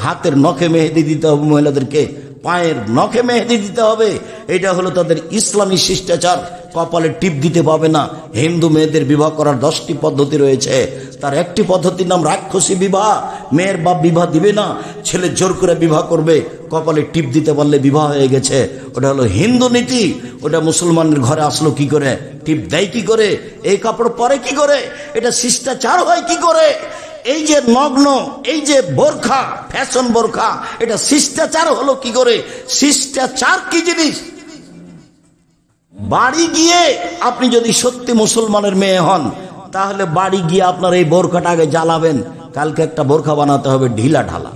হাতের নখে মেহেদি দিতে হবে মহিলাদেরকে, পায়ের নখে মেহেদি দিতে হবে। এটা হলো তাদের ইসলামী শিষ্টাচার। কপালে টিপ দিতে পাবে না। হিন্দু মেয়েদের বিবাহ করার 10টি পদ্ধতি রয়েছে, তার একটি পদ্ধতির নাম রাক্ষসী বিবাহ। মেয়ের বাপ বিবাহ দিবে না, ছেলে জোর করে বিবাহ করবে, কপালে টিপ দিতে পারলে বিবাহ হয়ে গেছে। ওটা হলো হিন্দু নীতি। ওটা মুসলমানের ঘরে আসলো কি করে? টিপ দেয় কি করে? এই কাপড় পরে কি করে? এটা শিষ্টাচার হয় কি করে? এই যে নগ্ন, এই যে বোরখা, ফ্যাশন বোরখা, এটা শিষ্টাচার হলো কি করে? শিষ্টাচার কি জিনিস? বাড়ি গিয়ে আপনি যদি সত্যি মুসলমানের মেয়ে হন, তাহলে বাড়ি গিয়ে আপনার এই বোরখাটা আগে জ্বালাবেন। কালকে একটা বোরখা বানাতে হবে ঢিলা ঢালা।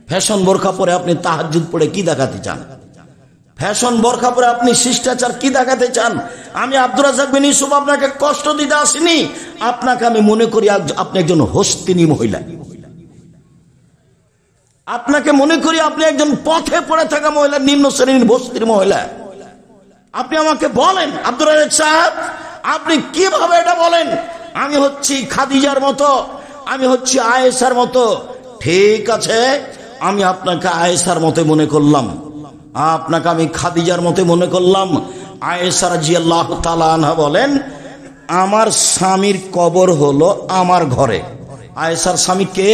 ফ্যাশন বোরখা পরে আপনি তাহাজ্জুদ পড়ে কি দেখাতে চান? ফ্যাশন বোরখা পরে আপনি শিষ্টাচার কি দেখাতে চান? আমি আব্দুর রাজ্জাক বিন ইউসুফ আপনাকে কষ্ট দিতে আসিনি। আপনাকে আমি মনে করি আপনি একজন হস্তিনী মহিলা। আপনাকে মনে করি আপনি একজন পথে পড়ে থাকা মহিলা, নিম্ন শ্রেণীর বস্তির মহিলা। আপনি আমাকে বলেন, আব্দুর রাজ্জাক সাহেব, আপনি কিভাবে এটা বলেন? আমি হচ্ছি খাদিজার মতো, আমি হচ্ছি আয়েশার মতো। ঠিক আছে, আমি আপনাকে আয়েশার মতো মনে করলাম, আপনাকে আমি খাদিজার মতো মনে করলাম। আয়েশা রাদিয়াল্লাহু তাআলা আনহা বলেন, আমার স্বামীর কবর হলো আমার ঘরে। আয়েশার স্বামী কে?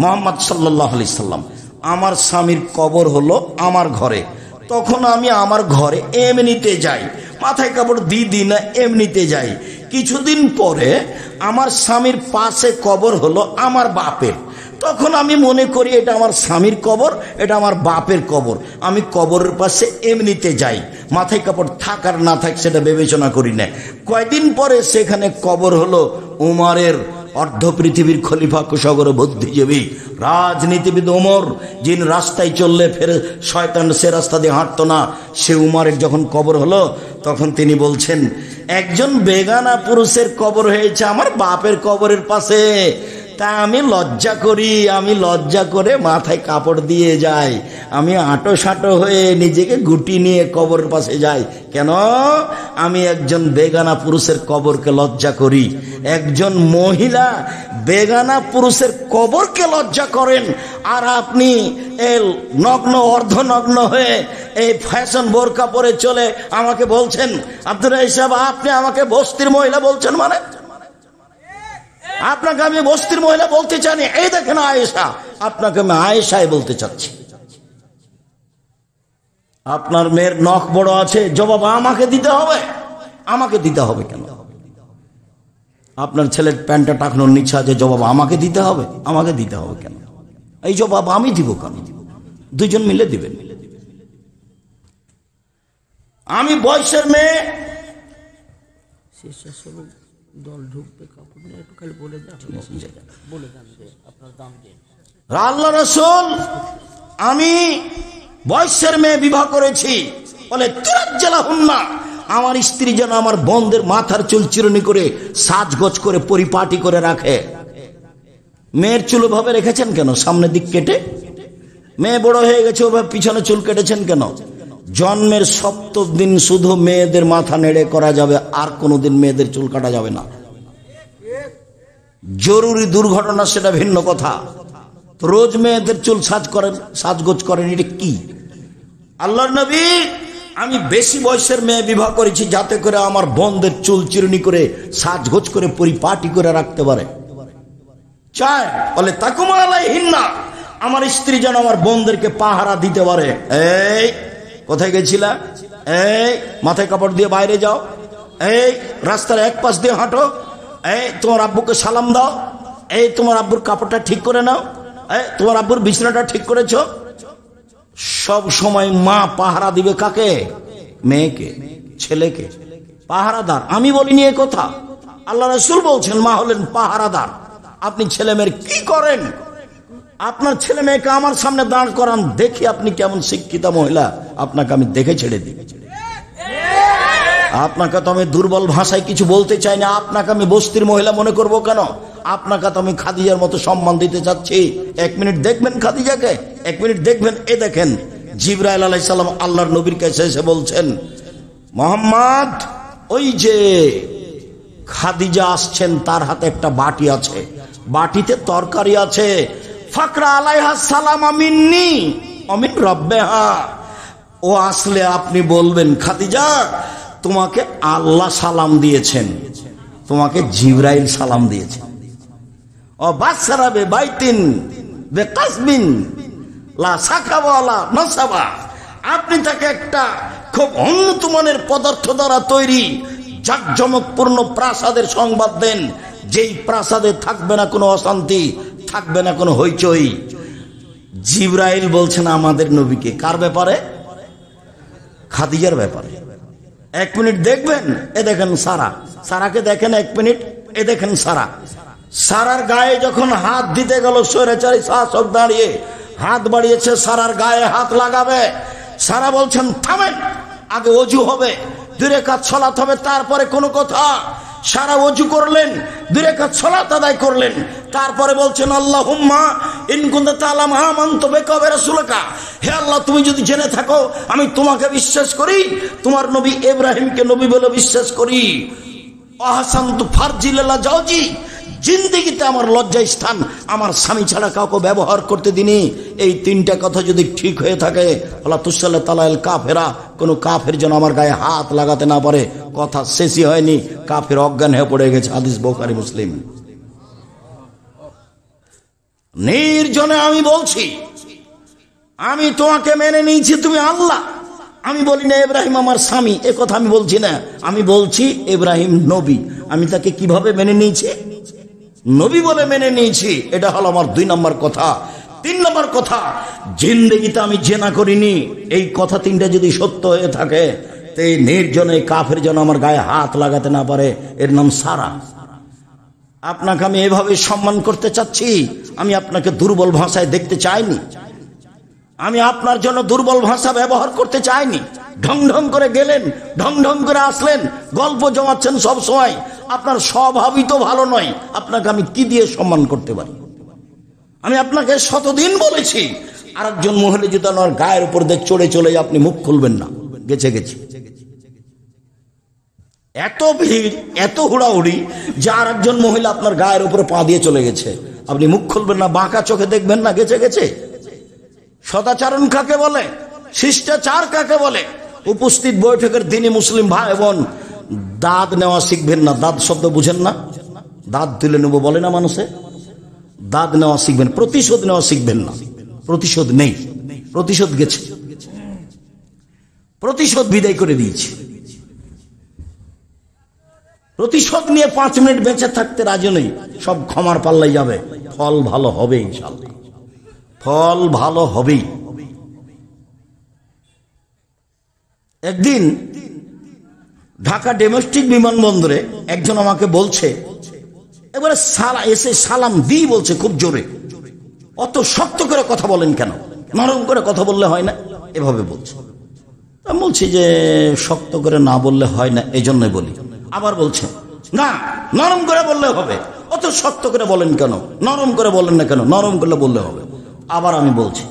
মুহাম্মদ সাল্লাল্লাহু আলাইহি সাল্লাম। আমার স্বামীর কবর হলো আমার ঘরে। তখন আমি আমার ঘরে এমনিতে যাই, মাথায় কাপড় দিই না, এমনিতে যাই। কিছুদিন পরে আমার স্বামীর পাশে কবর হলো আমার বাপের। তখন আমি মনে করি এটা আমার স্বামীর কবর, এটা আমার বাপের কবর। আমি কবরের পাশে এমনিতে যাই, মাথায় কাপড় থাক আর না থাক সেটা বিবেচনা করি না। কয়দিন পরে সেখানে কবর হলো উমরের, অর্ধ পৃথিবীর খলিফা, কুশাগর বুদ্ধিজীবী রাজনীতিবিদ উমর, যিনি রাস্তায় চললে ফের শয়তান সে রাস্তা দিয়ে হাঁটতো না, সে উমরের যখন কবর হলো তখন তিনি বলছেন, একজন বেগানা পুরুষের কবর হয়েছে আমার বাপের কবরের পাশে। তা আমি লজ্জা করি, আমি লজ্জা করে মাথায় কাপড় দিয়ে যাই, আমি আঁটো সাঁটো হয়ে নিজেকে গুটি নিয়ে কবরের পাশে যাই। কেন? আমি একজন বেগানা পুরুষের কবরকে লজ্জা করি। একজন মহিলা বেগানা পুরুষের কবরকে লজ্জা করেন, আর আপনি এই নগ্ন অর্ধনগ্ন হয়ে এই ফ্যাশন বোরকা পরে চলে আমাকে বলছেন, আব্দুর রাজ্জাক সাহেব আপনি আমাকে বস্তির মহিলা বলছেন? মানে আপনাকে আমি বস্তির মহিলা বলতে চাইনি, এই দেখেন আয়েশা, আপনাকে আমি আয়েশাই বলতে চাচ্ছি। আপনার মেয়ের নখ বড় আছে, জবাব আমাকে দিতে হবে। আমাকে দিতে হবে কেন? আপনার ছেলের প্যান্টটা টাকনোর নিচে আছে, জবাব আমাকে দিতে হবে। আমাকে দিতে হবে কেন? এই জবাব আমি দিব কেন? দুইজন মিলে দিবেন। আমি বয়সের মেয়ে, দল ঢুকবে, কাপড় নিয়ে একটু খালি বলে দেন, আপনার দাম দিন। আল্লাহ রাসূল, আমি বয়সের মেয়ে বিবাহ করেছি, বলে তুরাজ্জালাহুন্না, আমার স্ত্রী যেন আমার বোনদের মাথার চুল চিরুনি করে সাজগোজ করে পরিপাটি করে রাখে। মেয়ের চুল ভাবে রেখেছেন কেন? সামনের দিক কেটে। মেয়ে বড় হয়ে গেছে, ওভাবে পিছনে চুল কেটেছেন কেন? জন্মের ৭০ দিন শুধু মেয়েদের মাথা নেড়ে করা যাবে, আর কোনোদিন মেয়েদের চুল কাটা যাবে না। জরুরি দুর্ঘটনা সেটা ভিন্ন কথা। রোজ মেয়েদের চুল সাজগোজ করেন, এটা কি? আল্লাহর নবী, আমি বেশি বয়সের মেয়ে বিবাহ করেছি যাতে করে আমার বোনদের চুল চিরুনি করে সাজগোজ করে পরিপাটি করে রাখতে পারে। চায় বলে তাকুমা আলাইহিন্না, আমার স্ত্রী যেন আমার বোনদেরকে পাহারা দিতে পারে। এই কোথায় গেছিলা? এই মাথায় কাপড় দিয়ে বাইরে যাও, এই রাস্তার এক পাশ দিয়ে হাঁটো, এই তোমার আব্বুকে সালাম দাও, এই তোমার আব্বুর কাপড়টা ঠিক করে নাও, এই তোমার আব্বুর বিছানাটা ঠিক করেছো। সব সময় মা পাহারা দিবে কাকে? মেয়েকে, ছেলেকে। পাহারাদার আমি বলিনি এ কথা, আল্লাহ রাসূল বলছেন মা হলেন পাহারাদার। আপনি ছেলে মেয়ের কি করেন? আপনার ছেলে মেয়েকে আমার সামনে দাঁড় করান, দেখি আপনি কেমন শিক্ষিতা মহিলা, আপনাকে আমি দেখে ছেড়ে দিই। আপনাকে তো আমি দুর্বল ভাষায় কিছু বলতে চাই না, আপনাকে আমি বস্তির মহিলা মনে করব কেন? আপনাকে তো আমি খাদিজার মতো সম্মান দিতে চাচ্ছি। 1 মিনিট দেখবেন খাদিজাকে, 1 মিনিট দেখবেন। এ দেখেন জিবরাইল আলাইহিস সালাম আল্লাহর নবীর কাছে এসে বলছেন, মুহাম্মদ, ওই যে খাদিজা আসছেন, তার হাতে একটা বাটি আছে, বাটিতে তরকারি আছে। ফাকরা আলাইহা সালাম মিন্নি অমিন রব্বিহা। ও আসলে আপনি বলবেন, খাদিজা তোমাকে আল্লাহ সালাম দিয়েছেন, তোমাকে জিবরাইল সালাম দিয়েছেন। ও বাসরা বে বাইতিন বে কাসবিন লা সাকাবা ওয়ালা নাসাবা। আপনি তাকে একটা খুব উন্নত মানের পদার্থ দ্বারা তৈরি জাঁকজমকপূর্ণ প্রাসাদের সংবাদ দেন, যেই প্রাসাদে থাকবে না কোনো অশান্তি, থাকবে না কোনো হইচই। জিবরাইল বলছেন আমাদের নবীকে। কার ব্যাপারে? খাদিজার ব্যাপারে। 1 মিনিট দেখবেন। এ দেখেন সারা, সারাকে দেখেন 1 মিনিট। এ দেখেন সারা, সারার গায়ে যখন হাত দিতে গেল, স্বৈরাচারী শাসক দাঁড়িয়ে হাত বাড়িয়েছে, সারার গায়ে হাত লাগাবে। সারা বলছেন থামেন, আগে ওযু হবে, 2 রাকাত সালাত হবে, তারপরে কোনো কথা। সারা ওযু করলেন, 2 রাকাত সালাত আদায় করলেন, তারপরে বলছেন আল্লাহুম্মা ইন কুনতা তাআলামু আমানতু বিকা ওয়া রাসূলিকা। হে আল্লাহ, তুমি যদি জেনে থাকো আমি তোমাকে বিশ্বাস করি, তোমার নবী ইব্রাহিমকে নবী বলে বিশ্বাস করি। আহসানতু ফারজি লিল্লাহ জাওজি, জিন্দেগিতে আমার লজ্জা স্থান আমার স্বামী ছাড়া কাউকে ব্যবহার করতে দিনি। এই 3টা কথা যদি ঠিক হয়ে থাকে, আল্লাহ তুসাল্লাহ তাআলা আল কাফেরা, কোনো কাফের যেন আমার গায়ে হাত লাগাতে না পারে, কথা শেষই হয়নি, কাফের অজ্ঞান হয়ে পড়ে গেছে। হাদিস বুখারী মুসলিম। নির্জনে আমি বলছি, আমি তোমাকে মেনে নিয়েছি, তুমি আল্লাহ। আমি বলি না ইব্রাহিম আমার স্বামী, এ কথা আমি বলছি না। আমি বলছি ইব্রাহিম নবী। আমি তাকে কিভাবে মেনে নিয়েছি? নবী বলে মেনে নিয়েছি। এটা হলো আমার 2 নম্বর কথা। 3 নম্বর কথা, জিন্দেগিতে আমি জেনা করিনি। এই কথা 3টা যদি সত্য হয়ে থাকে, তো এই নির্জনে কাফের যেন আমার গায়ে হাত লাগাতে না পারে। এর নাম সারা। আপনাকে আমি এভাবে সম্মান করতে চাচ্ছি। আমি আপনাকে দুর্বল ভাষায় দেখতে চাইনি। আমি আপনার জন্য দুর্বল ভাষা ব্যবহার করতে চাইনি। ঢং ঢং করে গেলেন, ঢং ঢং করে আসলেন, গল্প জমাচ্ছেন সব সময়। আপনার স্বভাবই তো ভালো নয়। আপনাকে আমি কি দিয়ে সম্মান করতে পারি? আমি আপনাকে শতদিন বলেছি, আরেকজন মহিলা যদি আমার গায়ের উপর দিয়ে চড়ে চলে আপনি মুখ খুলবেন না। গেছে গেছে, এত ভিড়, এত হুড়াহুড়ি যে আরেকজন মহিলা আপনার গায়ের উপরে পা দিয়ে চলে গেছে, আপনি মুখ খুলবেন না, বাঁকা চোখে দেখবেন না। গেছে গেছে। সদাচরণ কাকে বলে? শিষ্টাচার কাকে বলে? উপস্থিত বৈঠকের দিনই মুসলিম ভাই বোন, দাঁত নেওয়া শিখবেন না। দাঁত শব্দ বুঝেন না? দাঁত তুলে নেবো বলে না মানুষে? দাঁত নেওয়া শিখবেন, প্রতিশোধ নেওয়া শিখবেন না। প্রতিশোধ নেই, প্রতিশোধ গেছে, প্রতিশোধ বিদায় করে দিয়েছে। প্রতিশোধ নিয়ে 5 মিনিট বেঁচে থাকতে রাজি নেই। সব ক্ষমার পাল্লাই যাবে। ফল ভালো হবে ইনশাআল্লাহ, ফল ভালো হবেই। একদিন ঢাকা ডোমেস্টিক বিমানবন্দরে একজন আমাকে বলছে, এবারে এসে সালাম দিই বলছে খুব জোরে। অত শক্ত করে কথা বলেন কেন? নরম করে কথা বললে হয় না? এভাবে বলছে। আমি বলছি যে শক্ত করে না বললে হয় না, এই জন্যই বলি। আবার বলছে না, নরম করে বললে হবে। অত শক্ত করে বলেন কেন? নরম করে বলেন না কেন? নরম করলে বললে হবে। আবার আমি বলছি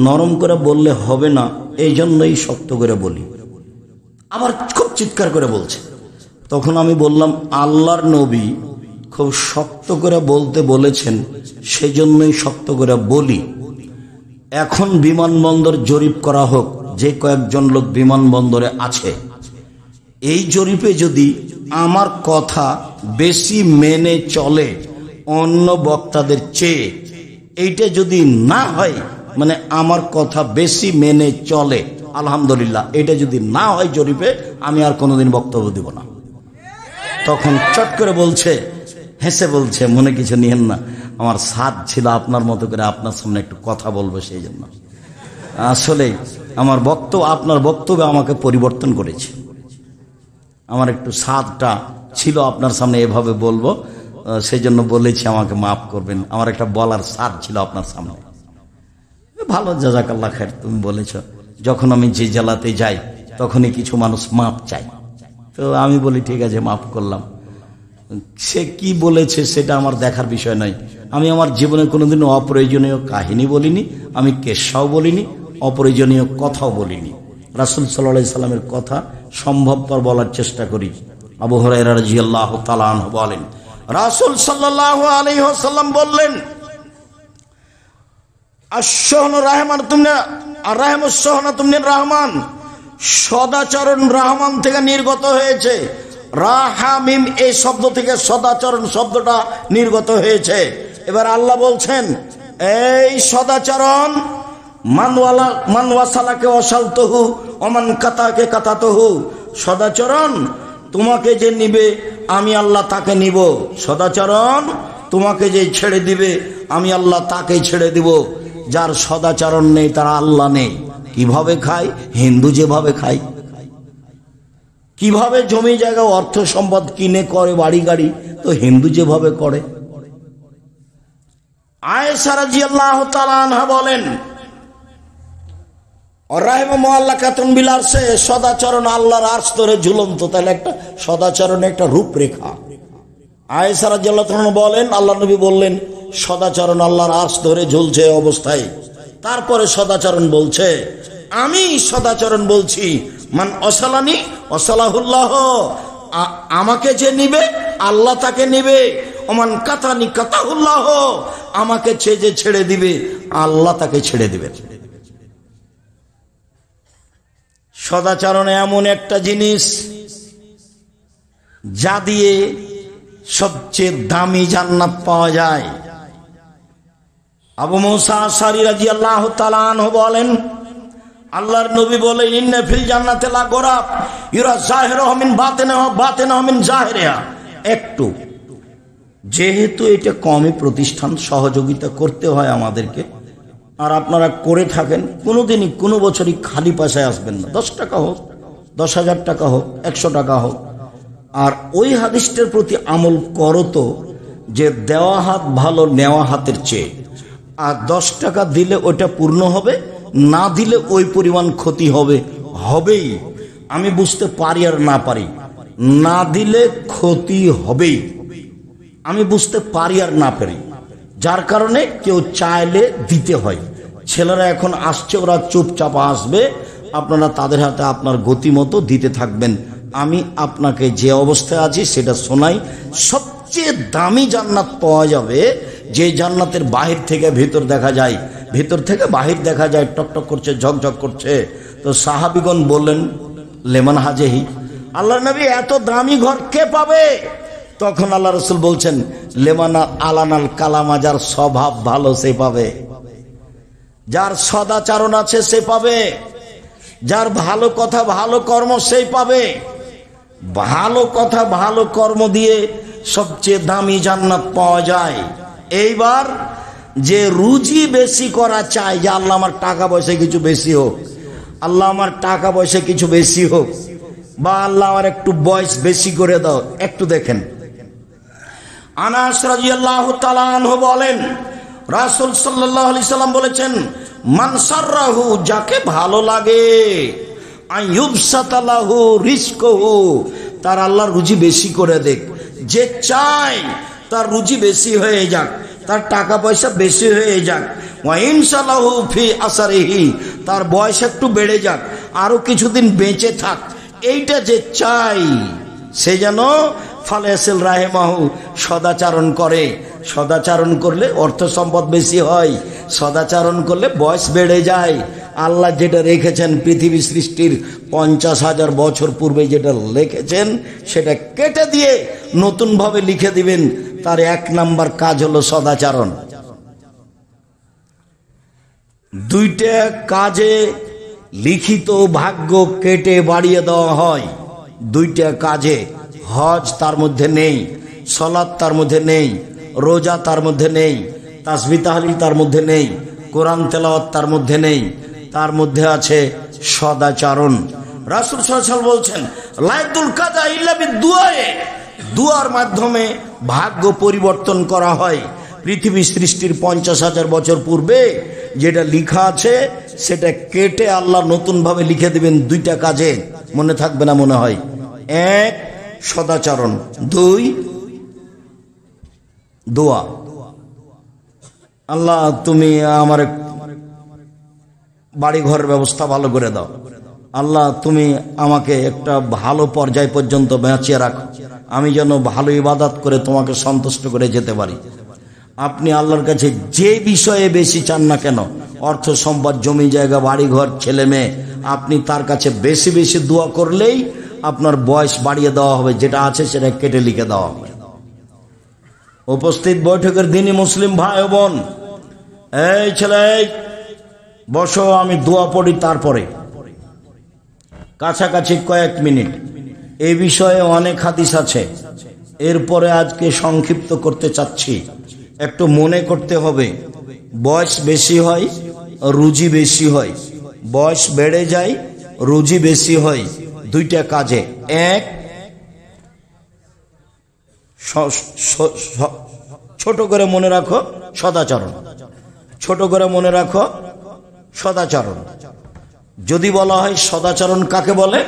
নরম করে বললে হবে না, এই জন্যই শক্ত করে বলি। আবার খুব চিৎকার করে বলছে। তখন আমি বললাম, আল্লাহর নবী খুব শক্ত করে বলতে বলেছেন, সেজন্যই শক্ত করে বলি। এখন বিমানবন্দর জরিপ করা হোক, যে কয়েকজন লোক বিমানবন্দরে আছে, এই জরিপে যদি আমার কথা বেশি মেনে চলে অন্য বক্তাদের চেয়ে, এইটা যদি না হয়, মানে আমার কথা বেশি মেনে চলে, আলহামদুলিল্লাহ। এটা যদি না হয় জরিপে, আমি আর কোনোদিন বক্তব্য দিব না। তখন চট করে বলছে, হেসে বলছে, মনে কিছু নিয়েন না, আমার সাধ ছিল আপনার মতো করে আপনার সামনে একটু কথা বলবো, সেই জন্য। আসলে আমার বক্তব্য, আপনার বক্তব্য আমাকে পরিবর্তন করেছে। আমার একটু সাধটা ছিল আপনার সামনে এভাবে বলবো, সেই জন্য বলেছি, আমাকে মাফ করবেন। আমার একটা বলার সাধ ছিল আপনার সামনে। ভালো, জাযাকাল্লাহ খায়ের, তুমি বলেছ। যখন আমি যে জেলাতে যাই তখনই কিছু মানুষ মাপ চাই, তো আমি বলি ঠিক আছে, মাফ করলাম। সে কি বলেছে সেটা আমার দেখার বিষয় নয়। আমি আমার জীবনে কোনোদিন অপ্রয়োজনীয় কাহিনী বলিনি, আমি কেসাও বলিনি, অপ্রয়োজনীয় কথাও বলিনি। রাসূল সাল্লাল্লাহু আলাইহি সাল্লামের কথা সম্ভবপর বলার চেষ্টা করি। আবু হুরায়রা রাদিয়াল্লাহু তাআলা আনহু বলেন, রাসূল সাল্লাল্লাহু আলাইহি ওয়াসাল্লাম বললেন, আশ-শাহনু রাহমান তুমনা আর রাহমাস শাহনা তুমনিন রহমান, সদাচরণ রহমান থেকে নির্গত হয়েছে। রাহামিম এই শব্দ থেকে সদাচরণ শব্দটা নির্গত হয়েছে। এবার আল্লাহ বলছেন, এই সদাচরণ, মান ওয়াসালাকে ওয়াসালতুহু ওমান কাতাকে কাতাতুহু, সদাচরণ তোমাকে যে নিবে আমি আল্লাহ তাকে নিব। সদাচরণ তোমাকে যে ছেড়ে দিবে আমি আল্লাহ তাকে ছেড়ে দিব। যার সদাচরণ নেই তার আল্লাহ নেই। কিভাবে খায়? হিন্দু যেভাবে খায়। কিভাবে জমি জায়গা অর্থ সম্পদ কিনে করে বাড়ি গাড়ি, তো হিন্দু যেভাবে করে। আয়েশা রাদিয়াল্লাহু তাআলা আনহা বলেন, সদাচরণ আল্লাহর আরশ ধরে ঝুলন্ত। তাহলে একটা সদাচরণ একটা রূপরেখা। আয়েশা রাদিয়াল্লাহু তাআলা বলেন, আল্লাহ নবী বললেন, সদাচরণ আল্লাহর আরশ ধরে ঝুলছে অবস্থায়। তারপরে সদাচরণ বলছে, আমি সদাচরণ বলছি, মান অসালানি অসালাহুল্লাহ, আমাকে যে নিবে আল্লাহ তাকে নিবে। ওমান কাতানি কাতাহুল্লাহ, আমাকে যে ছেড়ে দিবে আল্লাহ তাকে ছেড়ে দিবে। সদাচরণ এমন একটা জিনিস, যা দিয়ে সবচেয়ে দামি জান্নাত পাওয়া যায়। আবু মুসা আশআরী রাদিয়াল্লাহু তাআলা আনহু বলেন, আল্লাহর নবী বলেন, ইন্না ফিল জান্নাতি লা গোরাব ইউরা জাহিরুহু মিন বাতিনিহা বাতিনুহু মিন জাহিরিহা। একটু যেহেতু এটা কমই প্রতিষ্ঠান, সহযোগিতা করতে হয় আমাদেরকে, আর আপনারা করে থাকেন, কোনোদিনই কোনো বছরই খালি পয়সায় আসবেন না। 10 টাকা হোক, 10,000 টাকা হোক, 100 টাকা হোক। আর ওই হাদিসটার প্রতি আমল করো তো, যে দেওয়া হাত ভালো নেওয়া হাতের চেয়ে। আর 10 টাকা দিলে ওটা পূর্ণ হবে, না দিলে ওই পরিমাণ ক্ষতি হবে, হবেই। আমি বুঝতে পারি আর না পারি, না দিলে ক্ষতি হবেই। আমি বুঝতে পারি আর না পারি, যার কারণে কেউ চাইলে দিতে হয়। ছেলেরা এখন আসছে, ওরা চুপচাপ আসবে, আপনারা তাদের হাতে আপনার গতিমতো দিতে থাকবেন। আমি আপনাকে যে অবস্থায় আছি সেটা শোনাই। সবচেয়ে দামি জান্নাত পাওয়া যাবে যে জান্নাতের বাহির থেকে ভিতর দেখা যায়, ভিতর থেকে বাহির দেখা যায়, টকটক করছে, ঝকঝক করছে। তো সাহাবীগণ বললেন, লেমান হাজেহি, আল্লাহর নবী এত দামি ঘর কে পাবে? তখন আল্লাহ রাসূল বলছেন, লেমানা আলানাল কালামা, যার স্বভাব ভালো সে পাবে, যার সদাচরণ আছে সে পাবে, যার ভালো কথা ভালো কর্ম সেই পাবে। ভালো কথা ভালো কর্ম দিয়ে সবচেয়ে দামি জান্নাত পাওয়া যায়। এইবার যে রুজি বেশি করা চায়, যে আল্লাহ আমার টাকা পয়সা কিছু বেশি হোক, আল্লাহ আমার টাকা পয়সা কিছু বেশি হোক, বা আল্লাহ আমার একটু বয়স বেশি করে দাও, একটু দেখেন। আনাস রাদিয়াল্লাহু তাআলা আনহু বলেন, রাসূল সাল্লাল্লাহু আলাইহি সাল্লাম বলেছেন, মান সাররাহু, যাকে ভালো লাগে, আইয়ুবসাতা লাহু রিজকুহু, তার আল্লাহ রুজি বেশি করে দেখ। যে চায় তার রুজি বেশি হয়ে যাক, তার টাকা পয়সা বেশি হয়ে যাক। ওয়া ইনশাল্লাহু ফি আসারিহি, তার বয়স একটু বেড়ে যাক, আরো কিছুদিন বেঁচে থাক। এইটা যে চাই, সে যেন ফালেসিল রাহেমাহু, সদাচরণ করে। সদাচরণ করলে অর্থ সম্পদ বেশি হয়, সদাচরণ করলে বয়স বেড়ে যায়। আল্লাহ যেটা রেখেছেন পৃথিবী সৃষ্টির 50,000 বছর পূর্বে যেটা লিখেছেন, সেটা কেটে দিয়ে নতুন ভাবে লিখে দিবেন। তার 1 নাম্বার কাজ হলো সদাচরণ। 2টা কাজে লিখিত ভাগ্য কেটে বাড়িয়ে দেওয়া হয়। 2টা কাজে, হজ তার মধ্যে নেই, সালাত তার মধ্যে নেই, রোজা তার মধ্যে নেই, তাসবিহ তাহলিল তার মধ্যে নেই, কোরআন তেলাওয়াত তার মধ্যে নেই, তার মধ্যে আছে সদাচরণ। রাসূল সাল্লাল্লাহু আলাইহি ওয়াসাল্লাম বলছেন, লাইদুল কাদা ইল্লা বিদুআয়ে, দুয়ার মাধ্যমে ভাগ্য পরিবর্তন করা হয়। পৃথিবী সৃষ্টির 50,000 বছর পূর্বে যেটা লেখা আছে সেটা কেটে আল্লাহ নতুন ভাবে লিখে দিবেন 2টা কাজে। মনে থাকবে না মনে হয়? 1 সদাচরণ, 2 দোয়া। আল্লাহ তুমি আমার বাড়ি ঘরের ব্যবস্থা ভালো করে দাও, আল্লাহ তুমি আমাকে একটা ভালো পর্যায় পর্যন্ত বাঁচিয়ে রাখো, আমি যেন ভালো ইবাদত করে তোমাকে সন্তুষ্ট করে যেতে পারি। আপনি আল্লাহর কাছে যে বিষয়ে বেশি চান না কেন, অর্থ সম্পদ, জমি জায়গা, বাড়ি ঘর, ছেলে মেয়ে, আপনি তার কাছে বেশি বেশি দোয়া করলেই আপনার বয়স বাড়িয়ে দেওয়া হবে, যেটা আছে সেটা কেটে লিখে দেওয়া হবে। উপস্থিত বৈঠকের দিনই মুসলিম ভাই ও বোন, এই ছেলে বসো, আমি দোয়া পড়ি, তারপরে কাছাকাছি কয়েক মিনিট। এই বিষয়ে অনেক হাদিস আছে, এরপরে আজকে সংক্ষিপ্ত করতে চাচ্ছি। একটু মনে করতে হবে, বয়স বেশি হয় রুজি বেশি হয়, বয়স বেড়ে যায় রুজি বেশি হয় 2টা কাজে। 1 ছোট করে মনে রাখো সদাচরণ, ছোট করে মনে রাখো সদাচরণ। যদি বলা হয় সদাচরণ কাকে বলে,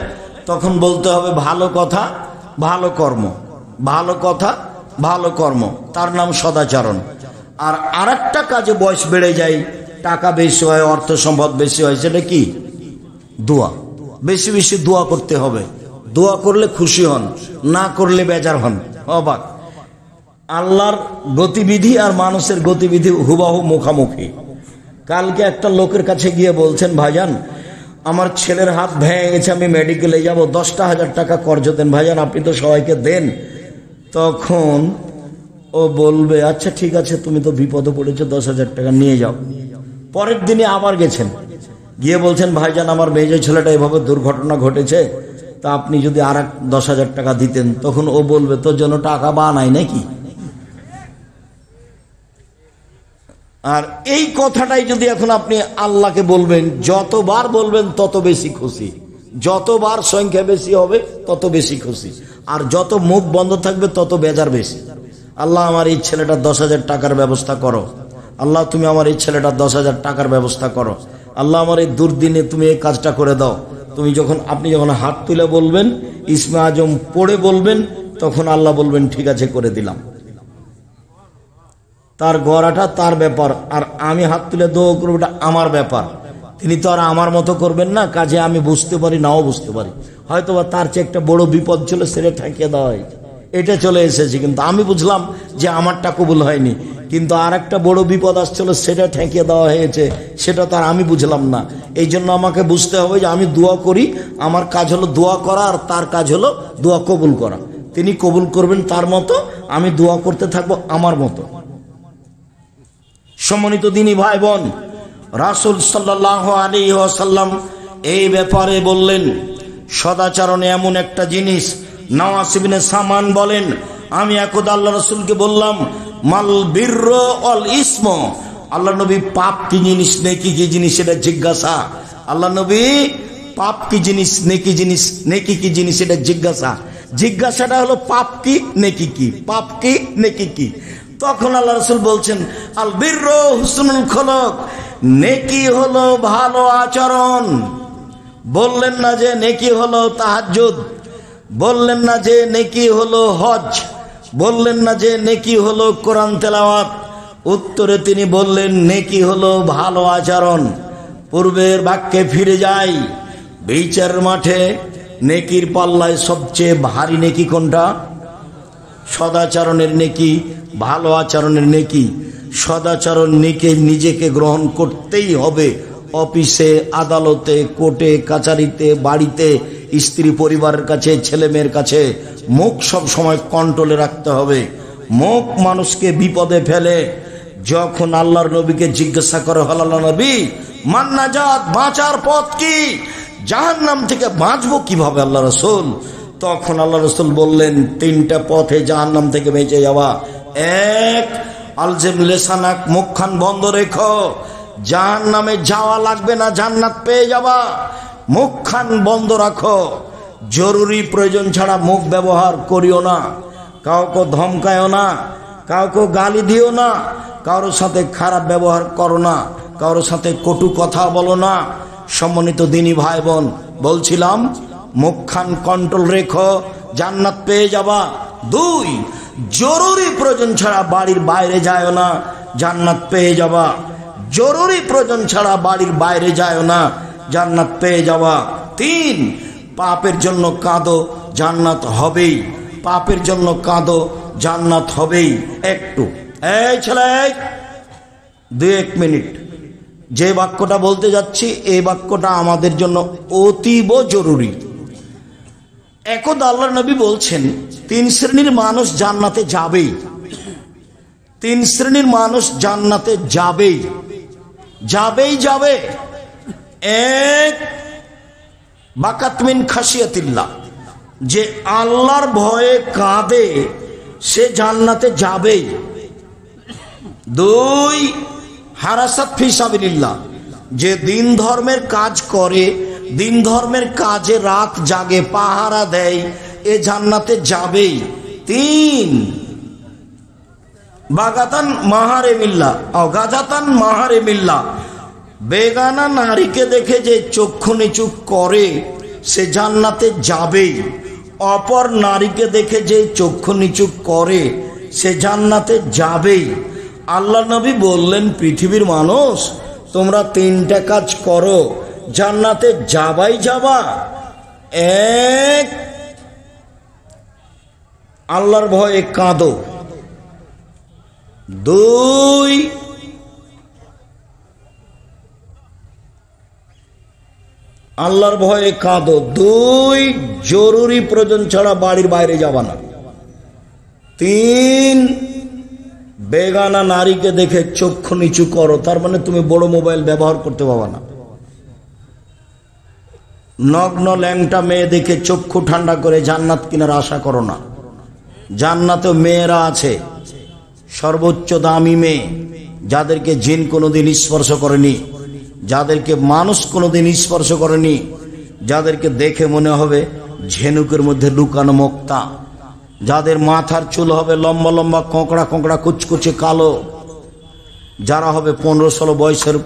তখন বলতে হবে ভালো কথা ভালো কর্ম, ভালো কথা ভালো কর্ম, তার নাম সদাচরণ। আর আরেকটা কাজে বয়স বেড়ে যায়, টাকা বেশি হয়, অর্থ সম্পদ বেশি হয়, সেটা কি? দোয়া। বেশি বেশি দোয়া করতে হবে। দোয়া করলে খুশি হন, না করলে বেজার হন, অবাক। আল্লাহর গতিবিধি আর মানুষের গতিবিধি হুবাহু মুখামুখি। কালকে একটা লোকের কাছে গিয়ে বলছেন, ভাইজান আমার ছেলের হাত ভেঙে গেছে, আমি মেডিকেলে যাব, 10,000 টাকা কর্জ দেন ভাইজান, আপনি তো সবাইকে দেন। তখন ও বলবে আচ্ছা ঠিক আছে, তুমি তো বিপদে পড়েছো, 10,000 টাকা নিয়ে যাও। পরের দিনে আবার গেছেন, গিয়ে বলছেন ভাইজান আমার মেয়ে ছেলেটা এভাবে দুর্ঘটনা ঘটেছে, তা আপনি যদি আর 10,000 টাকা দিতেন। তখন ও বলবে তোর জন্য টাকা বানাই নাকি। আর এই কথাটাই যদি এখন আপনি আল্লাহকে বলবেন, যতবার বলবেন তত বেশি খুশি, যতবার সংখ্যা বেশি হবে তত বেশি খুশি, আর যত মুখ বন্ধ থাকবে তত বেজার বেশি। আল্লাহ আমার এই ছেলেটার 10,000 টাকার ব্যবস্থা করো, আল্লাহ তুমি আমার এই ছেলেটার 10,000 টাকার ব্যবস্থা করো, আল্লাহ আমার এই দুর্দিনে তুমি এই কাজটা করে দাও। আপনি যখন হাত তুলে বলবেন, ইসমে আজম পড়ে বলবেন, তখন আল্লাহ বলবেন ঠিক আছে করে দিলাম। তার গড়াটা তার ব্যাপার, আর আমি হাত তুলে দোয়া করবো এটা আমার ব্যাপার। তিনি তো আর আমার মতো করবেন না, কাজে আমি বুঝতে পারি নাও বুঝতে পারি, হয়তো বা তার চেয়ে একটা বড় বিপদ ছিল সেটা ঠেকিয়ে দেওয়া হয়েছে, এটা চলে এসেছে, কিন্তু আমি বুঝলাম যে আমারটা কবুল হয়নি, কিন্তু আর একটা বড় বিপদ আসছিল সেটা ঠেকিয়ে দেওয়া হয়েছে, সেটা তার আমি বুঝলাম না। এই জন্য আমাকে বুঝতে হবে যে আমি দোয়া করি, আমার কাজ হলো দোয়া করা, আর তার কাজ হলো দোয়া কবুল করা। তিনি কবুল করবেন তার মতো, আমি দোয়া করতে থাকবো আমার মতো। সম্মানিত দিনী ভাই বোন, রাসূল সাল্লাল্লাহু আলাইহি ওয়াসাল্লাম এই ব্যাপারে বললেন, সদাচরণে এমন একটা জিনিস। নওয়াস ইবনে সামান বলেন, আমি একদা আল্লাহ রাসূলকে বললাম মাল বিরর ওয়াল ইসম, আল্লাহ নবী পাপ কি জিনিস নেকি কি জিনিস এটা জিজ্ঞাসা। আল্লাহ নবী পাপ কি জিনিস নেকি জিনিস, নেকি কি জিনিস এটা জিজ্ঞাসা। জিজ্ঞাসাটা হলো পাপ কি নেকি কি, পাপ কি নেকি কি। তখন আল্লাহ রাসূল বলছেন আল বিরর হুসনুল খুলুক, নেকি হলো ভালো আচরণ। বললেন না যে নেকি হলো তাহাজ্জুদ, বললেন না যে নেকি হলো হজ, বললেন না যে নেকি হলো কোরআন তেলাওয়াত। উত্তরে তিনি বললেন নেকি হলো ভালো আচরণ। পূর্বের বাক্যে ফিরে যাই, বিচার মাঠে নেকির পাল্লায় সবচেয়ে ভারী নেকি কোনটা? সদাচরণের নেকি, ভালো আচরণের নেকি। সদাচরণ নেকি নিজেকে গ্রহণ করতেই হবে, অফিসে, আদালতে, কোর্টে, কাচারিতে, বাড়িতে, স্ত্রী পরিবারের কাছে, ছেলে মেয়ের কাছে। মুখ সব সময় কন্ট্রোলে রাখতে হবে। মুখ মানুষকে বিপদে ফেলে। যখন আল্লাহর নবীকে জিজ্ঞাসা করে হল আল্লাহ নবী মান নাজাত, বাঁচার পথ কি, জাহান্নাম থেকে বাঁচবো কিভাবে আল্লাহ রাসূল? তখন আল্লাহ রাসূল বললেন 3টা পথে জাহান্নাম থেকে বেঁচে যাওয়া। এক, আলজেম লেসানাক, মুখখান বন্ধ রেখো, জাহান্নামে যাওয়া লাগবে না, জান্নাত পেয়ে যাবা। মুখখান বন্ধ রাখো, জরুরি প্রয়োজন ছাড়া মুখ ব্যবহার করিও না, কাউকে ধমকায়ও না, কাউকে গালি দিও না, কারোর সাথে খারাপ ব্যবহার করো না, কারোর সাথে কটু কথা বলো না। সম্মানিত দিনী ভাই বোন, বলছিলাম মুখখান কন্ট্রোল রেখো, জান্নাত পেয়ে যাবা। 2, জরুরি প্রয়োজন ছাড়া বাড়ির বাইরে যায়ও না, জান্নাত পেয়ে যাবা। জরুরি প্রয়োজন ছাড়া বাড়ির বাইরে যায়ও না, জান্নাত পেয়ে যাবা। 3, পাপের জন্য কাঁদো, জান্নাত হবেই। পাপের জন্য কাঁদো, জান্নাত হবেই। একটু এই ছেলে 2-1 মিনিট, যে বাক্যটা বলতে যাচ্ছি এই বাক্যটা আমাদের জন্য অতীব জরুরি। একদা আল্লাহর নবী বলছেন 3 শ্রেণীর মানুষ জান্নাতে যাবেই। 3 শ্রেণীর মানুষ জান্নাতে যাবেই, যাবেই যাবে। 1, বাকাত মিন খাশিয়াতিল্লাহ, যে আল্লাহর ভয়ে কাঁদে সে জান্নাতে যাবেই। 2, হারাসাত ফি সাবিলিল্লাহ, যে দিন ধর্মের কাজ করে, দিন ধর্মের কাজে রাত জাগে, পাহারা দেয়, এ জান্নাতে যাবেই। 3, বাগাতান মাহারেমিল্লাহ, অগাজাতান মাহারেমিল্লাহ, বেগানা নারীকে দেখে যে চক্ষু নিচু করে সে জান্নাতে যাবেই। অপর নারীকে দেখে যে চক্ষু নিচু করে সে জান্নাতে যাবেই। আল্লাহ নবী বললেন পৃথিবীর মানুষ তোমরা 3টা কাজ করো, জান্নাতে যাবাই যাবা। 1, আল্লাহর ভয়ে কাঁদো। 2, আল্লাহর ভয়ে কাঁদো। 2, জরুরি প্রয়োজন ছাড়া বাড়ির বাইরে যাবা না। 3, বেগানা নারীকে দেখে চক্ষু নিচু করো, তার মানে তুমি বড় মোবাইল ব্যবহার করতে পারবা না। নগ্ন ল্যাংটা মেয়ে দেখে চক্ষু ঠান্ডা করে জান্নাত কেনার আশা করো না। জান্নাতে মেয়েরা আছে, সর্বোচ্চ দামি মেয়ে, যাদেরকে জিন কোনোদিন স্পর্শ করেনি, যাদেরকে মানুষ কোনোদিন স্পর্শ করেনি, যাদেরকে দেখে মনে হবে ঝিনুকের মধ্যে লুকানো মুক্তা, যাদের মাথার চুল হবে লম্বা লম্বা কোঁকড়া কোঁকড়া কুচকুচে কালো, যারা হবে 15-16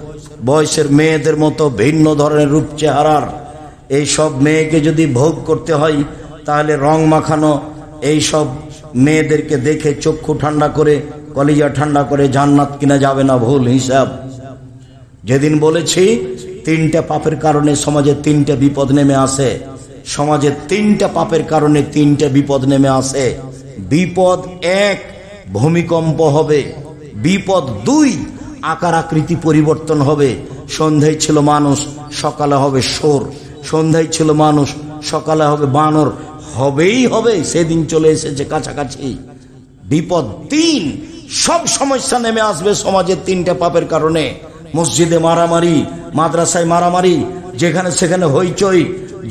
বয়সের মেয়েদের মতো ভিন্ন ধরনের রূপ চেহারার। এই সব মেয়েকে যদি ভোগ করতে হয় তাহলে রং মাখানো এই সব মেয়েদেরকে দেখে চক্ষু ঠান্ডা করে কলিজা ঠান্ডা করে জান্নাত কিনা যাবে না, ভুল হিসাব। যেদিন বলেছি 3টা পাপের কারণে সমাজে 3টা বিপদ নেমে আসে, সমাজে 3টা পাপের কারণে 3টা বিপদ নেমে আসে। বিপদ 1, ভূমিকম্প হবে। বিপদ 2, আকার আকৃতি পরিবর্তন হবে। সন্ধ্যায় ছিল মানুষ, সকালে হবে শোর। সন্ধ্যায় ছিল মানুষ, সকালে হবে বানর। হবেই হবে, সেদিন চলে এসেছে কাছাকাছি। বিপদ 3, সব সমস্যা নেমে আসবে সমাজের 3টা পাপের কারণে। মসজিদে মারামারি, মাদ্রাসায় মারামারি, যেখানে সেখানে হইচই,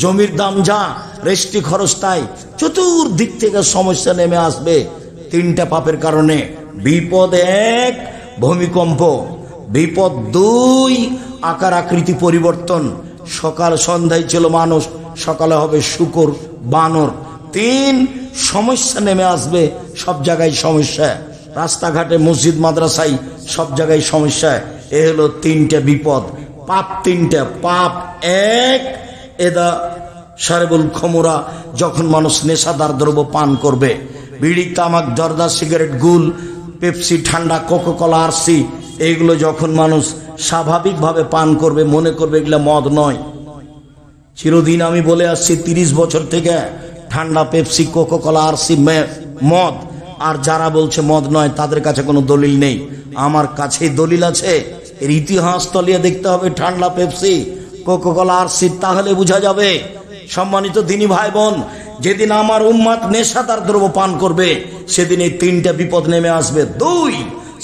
জমির দাম যা, রেস্টি খরচ তাই, চতুর্দিক থেকে সমস্যা নেমে আসবে 3টা পাপের কারণে। বিপদ 1, ভূমিকম্প। বিপদ 2, আকার আকৃতি পরিবর্তন। সকাল সন্ধ্যায় ছিল মানুষ, সকালে হবে শুকর বানর। 3, সমস্যা নেমে আসবে, সব জায়গায় সমস্যা, রাস্তাঘাটে মসজিদ মাদ্রাসায় সব জায়গায় সমস্যা। এ হলো 3টা বিপদ। পাপ 3টা। পাপ 1, এদা সারেবুল খমুরা, যখন মানুষ নেশাদার দ্রব্য পান করবে, বিড়ি তামাক জর্দা সিগারেট গুল পেপসি ঠান্ডা কোকোকলা আরসি, এইগুলো যখন মানুষ স্বাভাবিকভাবে পান করবে, মনে করবে এগুলো মদ নয়। চিরদিন আমি বলে আসছি 30 বছর থেকে, ঠান্ডা পেপসি কোকোকলা আরসি মদ। আর যারা বলছে মদ নয় তাদের কাছে কোনো দলিল নেই, আমার কাছেই দলিল আছে। এর ইতিহাস তলিয়ে দেখতে হবে ঠান্ডা পেপসি কোকোকলা আরসি, তাহলে বোঝা যাবে। সম্মানিত দিনী ভাই বোন, যেদিন আমার উম্মত নেশাদার দ্রব্য পান করবে সেদিন এই 3টা বিপদ নেমে আসবে। 2,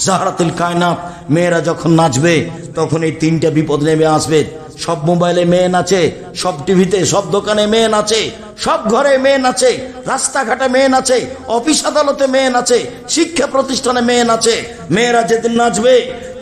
জাহরাতুল কায়নাত, মেয়েরা যখন নাচবে তখন এই 3টা বিপদ নেমে আসবে। সব মোবাইলে মেয়ে নাচে, সব টিভিতে, সব দোকানে মেয়ে নাচে, সব ঘরে মেয়ে নাচে, রাস্তাঘাটে মেয়ে নাচে, অফিস আদালতে মেয়ে নাচে, শিক্ষা প্রতিষ্ঠানে মেয়ে নাচে। মেয়েরা যেদিন নাচবে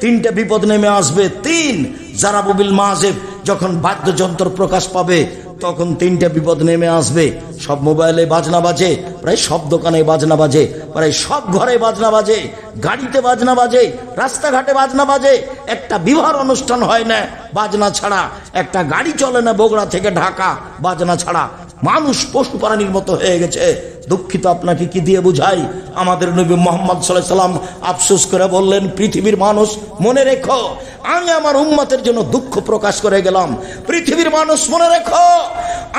3টা বিপদ নেমে আসবে। 3, জারাবুবিল মাযিব, যখন বাদ্যযন্ত্র প্রকাশ পাবে তখন 3টা বিপদ নেমে আসবে। সব মোবাইলে বাজনা বাজে, প্রায় সব দোকানে বাজনা বাজে, প্রায় সব ঘরে বাজনা বাজে, গাড়িতে বাজনা বাজে, রাস্তাঘাটে বাজনা বাজে। একটা বিবাহ অনুষ্ঠান হয় না বাজনা ছাড়া, একটা গাড়ি চলে না বগুড়া থেকে ঢাকা বাজনা ছাড়া। মানুষ পশু প্রাণীর মতো হয়ে গেছে। দুঃখিত, আপনাকে কি দিয়ে বুঝাই? আমাদের নবী মুহাম্মদ সাল্লাল্লাহু আলাইহি ওয়াসাল্লাম আফসোস করে বললেন, পৃথিবীর মানুষ মনে রেখো, আমি আমার উম্মতের জন্য দুঃখ প্রকাশ করে গেলাম। পৃথিবীর মানুষ মনে রেখো,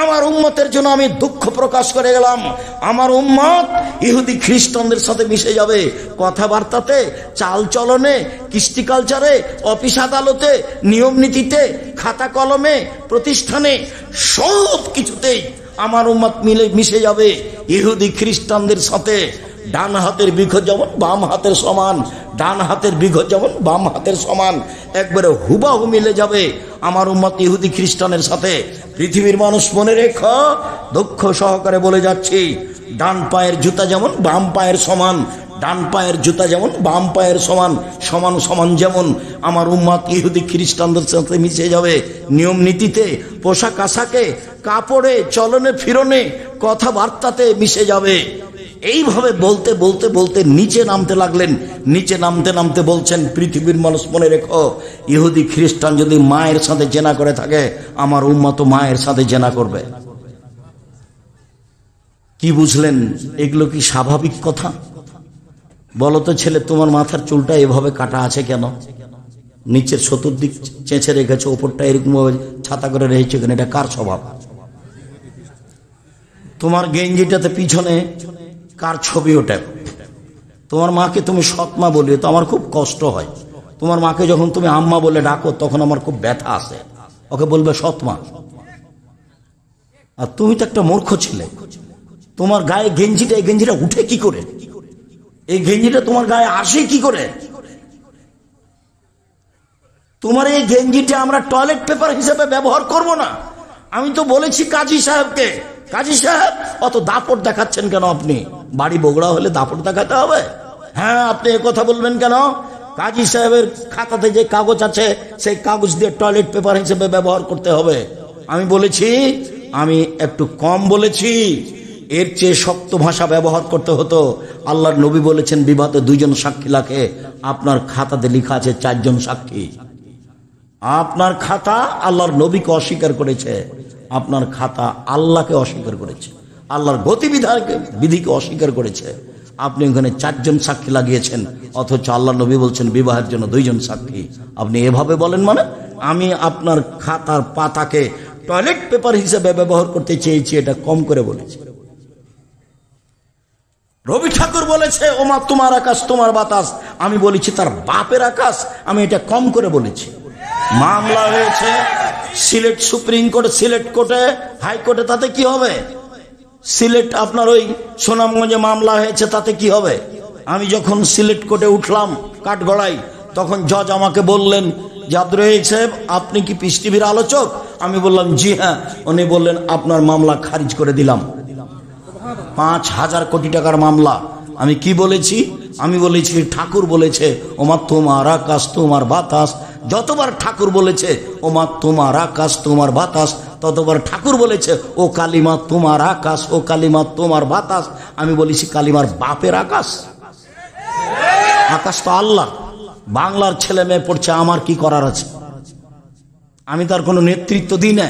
আমার উম্মতের জন্য আমি দুঃখ প্রকাশ করে গেলাম। আমার উম্মত ইহুদি খ্রিস্টানদের সাথে মিশে যাবে, কথাবার্তাতে, চাল চলনে, কৃষ্টি কালচারে, অফিস আদালতে, নিয়ম নীতিতে, খাতা কলমে, প্রতিষ্ঠানে, সব কিছুতেই আমার উম্মত মিশে যাবে ইহুদি খ্রিস্টানদের সাথে। ডান হাতের বৃক্ষ যেমন বাম হাতের সমান, ডান হাতের বৃক্ষ যেমন বাম হাতের সমান, একবারে হুবাহু মিলে যাবে আমার উম্মত ইহুদি খ্রিস্টানের সাথে। পৃথিবীর মানুষ মনে রেখো, দুঃখ সহকারে বলে যাচ্ছি, ডান পায়ের জুতা যেমন বাম পায়ের সমান, ডান পায়ের জুতা যেমন বাম পায়ের সমান, সমান সমান যেমন আমার উম্মত ইহুদি খ্রিস্টানদের সাথে মিশে যাবে। নিয়ম নীতিতে, পোশাক আশাকে, কাপড়ে, চলনে ফিরনে, কথাবার্তাতে মিশে যাবে। এইভাবে বলতে বলতে বলতে নিচে নামতে লাগলেন। নিচে নামতে নামতে বলছেন, পৃথিবীর মানুষ মনে রেখো, ইহুদি খ্রিস্টান যদি মায়ের সাথে জেনা করে থাকে, আমার উম্মত মায়ের সাথে জেনা করবে। কি বুঝলেন? এগুলো কি স্বাভাবিক কথা? বলো তো ছেলে, তোমার মাথার চুলটা এভাবে কাটা আছে কেন? নিচের চতুর্দিক চেঁচে রেখেছো, ওপরটা এরকম ছাতা করে রেখেছো কেন? এটা কার স্বভাব? তোমার গেঞ্জিটাতে পিছনে কার ছবি ওটা? তোমার মাকে তুমি সৎ মা বলিও তো আমার খুব কষ্ট হয়। তোমার মাকে যখন তুমি আম্মা বলে ডাকো তখন আমার খুব ব্যথা আসে। ওকে বলবে সৎ মা, আর তুমি তো একটা মূর্খ ছেলে। তোমার গায়ে গেঞ্জিটা, এই গেঞ্জিটা উঠে কি করে? এই গেঞ্জিটা তোমার গায়ে আসে কি করে? তোমার এই গেঞ্জিটা আমরা টয়লেট পেপার হিসেবে ব্যবহার করব না। আমি তো বলেছি কাজী সাহেবকে, কাজী সাহেব অত দাপট দেখাচ্ছেন কেন আপনি? বাড়ি বগুড়া হলে দাপট দেখাতে হবে? হ্যাঁ, আপনি কথা বলবেন কেন? কাজী সাহেবের খাতাতে যে কাগজ আছে সেই কাগজ দিয়ে টয়লেট পেপার হিসেবে ব্যবহার করতে হবে। আমি বলেছি, আমি একটু কম বলেছি, এর চেয়ে শক্ত ভাষা ব্যবহার করতে হতো। আল্লাহর নবী বলেছেন বিবাদে 2 জন সাক্ষী লাগে। আপনার খাতাতে লেখা আছে 4 জন সাক্ষী। আপনার খাতা আল্লাহর নবীকে অস্বীকার করেছে, আপনার খাতা আল্লাহকে অস্বীকার করেছে, আল্লাহর বিধিকে অস্বীকার করেছে। আপনি ওখানে 4 জন সাক্ষী লাগিয়েছেন, অথচ আল্লাহ নবী বলছেন বিবাহের জন্য 2 জন সাক্ষী। আপনি এভাবে বলেন মানে? আমি আপনার খাতার পাতাকে টয়লেট পেপার হিসেবে ব্যবহার করতে চেয়েছি, এটা কম করে বলেছি। রবি ঠাকুর বলেছে ওমা তোমার আকাশ তোমার বাতাস, আমি বলেছি তার বাপের আকাশ, আমি এটা কম করে বলেছি। মামলা হয়েছে সিলেট সুপ্রিম কোর্টে, সিলেট কোর্টে, হাইকোর্টে, তাতে কি হবে? সিলেট আপনার ওই সুনামগঞ্জে মামলা হয়েছে, তাতে কি হবে? আমি যখন সিলেট কোর্টে উঠলাম কাঠগড়াই, তখন জজ আমাকে বললেন যে আব্দুর রহিম সাহেব আপনি কি পিস টিভির আলোচক? আমি বললাম জি হ্যাঁ। উনি বললেন আপনার মামলা খারিজ করে দিলাম। 5,000 কোটি টাকার মামলা। আমি কি বলেছি? আমি বলেছি ঠাকুর বলেছে ওমা তোমার আকাশ তোমার বাতাস। যতবার ঠাকুর বলেছে ওমা তোমার আকাশ তোমার বাতাস, ততবার ঠাকুর বলেছে ও কালিমা তোমার আকাশ, ও কালিমা তোমার বাতাস। আমি বলেছি কালিমার বাপের আকাশ? আকাশ তো আল্লাহ। বাংলার ছেলে মেয়ে পড়ছে, আমার কি করার আছে? আমি তার কোনো নেতৃত্ব দিই না।